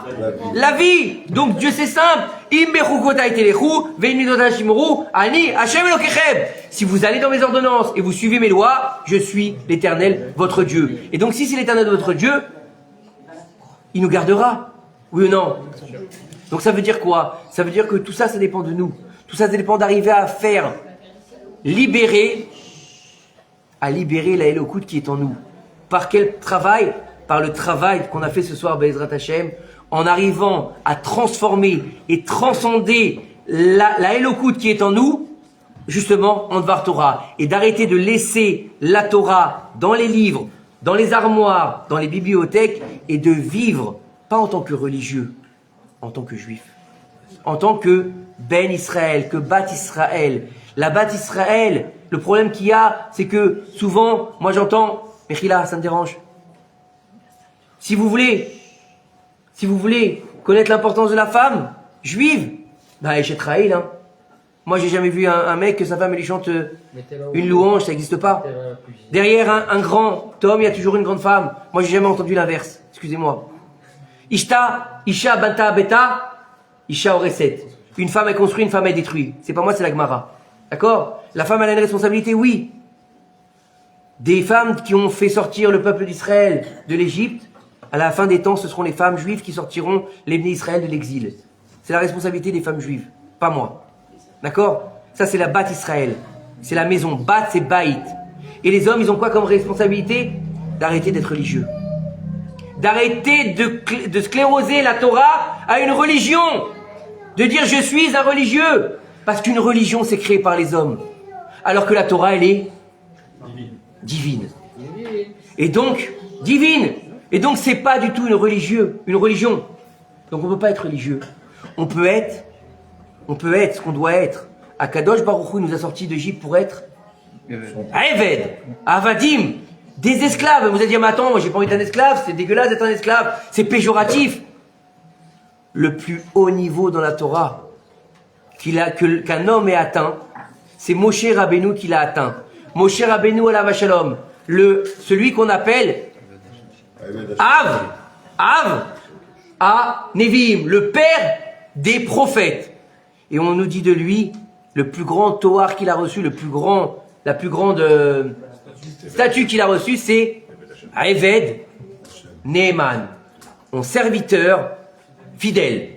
la vie. Donc Dieu, c'est simple. Si vous allez dans mes ordonnances et vous suivez mes lois, je suis l'Éternel, votre Dieu. Et donc si c'est l'Éternel, votre Dieu, il nous gardera. Oui ou non? Donc ça veut dire quoi? Ça veut dire que tout ça, ça dépend de nous. Tout ça, ça dépend d'arriver à faire libérer la Elokut qui est en nous. Par quel travail? Par le travail qu'on a fait ce soir, Be'ezrat Hashem, en arrivant à transformer et transcender la Elokut qui est en nous, justement en Dvar Torah. Et d'arrêter de laisser la Torah dans les livres, dans les armoires, dans les bibliothèques, et de vivre, pas en tant que religieux, en tant que juif. En tant que Ben Israël, que Bat Israël. La Bat Israël, le problème qu'il y a, c'est que souvent, moi j'entends, Mechila, ça me dérange. Si vous voulez connaître l'importance de la femme juive, bah Eshet Raïl, hein. Moi j'ai jamais vu un mec que sa femme lui chante une louange, ça n'existe pas. Derrière un grand homme, il y a toujours une grande femme. Moi j'ai jamais entendu l'inverse, excusez-moi. Isha banta beta, Isha oreset. Une femme est construite, une femme est détruite. C'est pas moi, c'est la Gemara. D'accord? La femme elle a une responsabilité, oui. Des femmes qui ont fait sortir le peuple d'Israël de l'Égypte, à la fin des temps, ce seront les femmes juives qui sortiront les bénis d'Israël de l'exil. C'est la responsabilité des femmes juives, pas moi. D'accord? Ça, c'est la Bat Israël. C'est la maison. Bat, c'est Baït. Et les hommes, ils ont quoi comme responsabilité? D'arrêter d'être religieux. D'arrêter de scléroser la Torah à une religion. De dire je suis un religieux. Parce qu'une religion, c'est créé par les hommes. Alors que la Torah, elle est divine. Et donc, divine. Et donc, c'est pas du tout une religion. Donc, on peut pas être religieux. On peut être ce qu'on doit être. Akadosh Baruch Hu nous a sortis d'Égypte pour être Eved, Avadim, des esclaves. Vous allez dire, mais attends, moi j'ai pas envie d'être un esclave, c'est dégueulasse d'être un esclave, c'est péjoratif. Le plus haut niveau dans la Torah qu'un homme ait atteint, c'est Moshe Rabbeinu qui l'a atteint. Moshe Rabbeinu alav shalom, celui qu'on appelle Av à Nevi'im, le père des prophètes. Et on nous dit de lui, le plus grand Toar qu'il a reçu, la plus grande statue qu'il a reçue, c'est Eved Neeman, mon serviteur fidèle.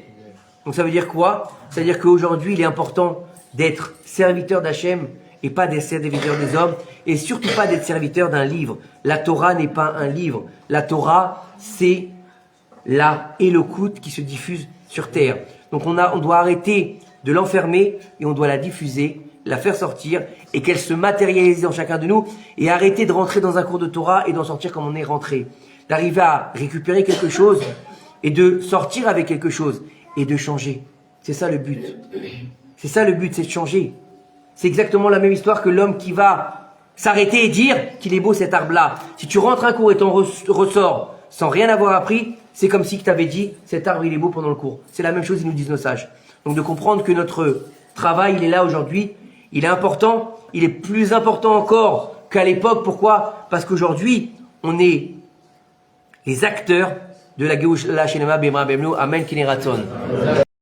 Donc ça veut dire quoi? Ça veut dire qu'aujourd'hui, il est important d'être serviteur d'Hachem et pas d'être serviteur des hommes, et surtout pas d'être serviteur d'un livre. La Torah n'est pas un livre. La Torah, c'est la Elokout qui se diffuse sur terre. Donc on doit arrêter de l'enfermer et on doit la diffuser, la faire sortir et qu'elle se matérialise dans chacun de nous et arrêter de rentrer dans un cours de Torah et d'en sortir comme on est rentré. D'arriver à récupérer quelque chose et de sortir avec quelque chose et de changer. C'est ça le but. C'est ça le but, c'est de changer. C'est exactement la même histoire que l'homme qui va s'arrêter et dire qu'il est beau cet arbre-là. Si tu rentres un cours et t'en ressors sans rien avoir appris, c'est comme si tu avais dit cet arbre il est beau pendant le cours. C'est la même chose, ils nous disent nos sages. Donc de comprendre que notre travail, il est là aujourd'hui, il est important, il est plus important encore qu'à l'époque. Pourquoi? Parce qu'aujourd'hui, on est les acteurs de la Geoula Shelema B'Emra B'Emnu. Amen Kine Ratzon.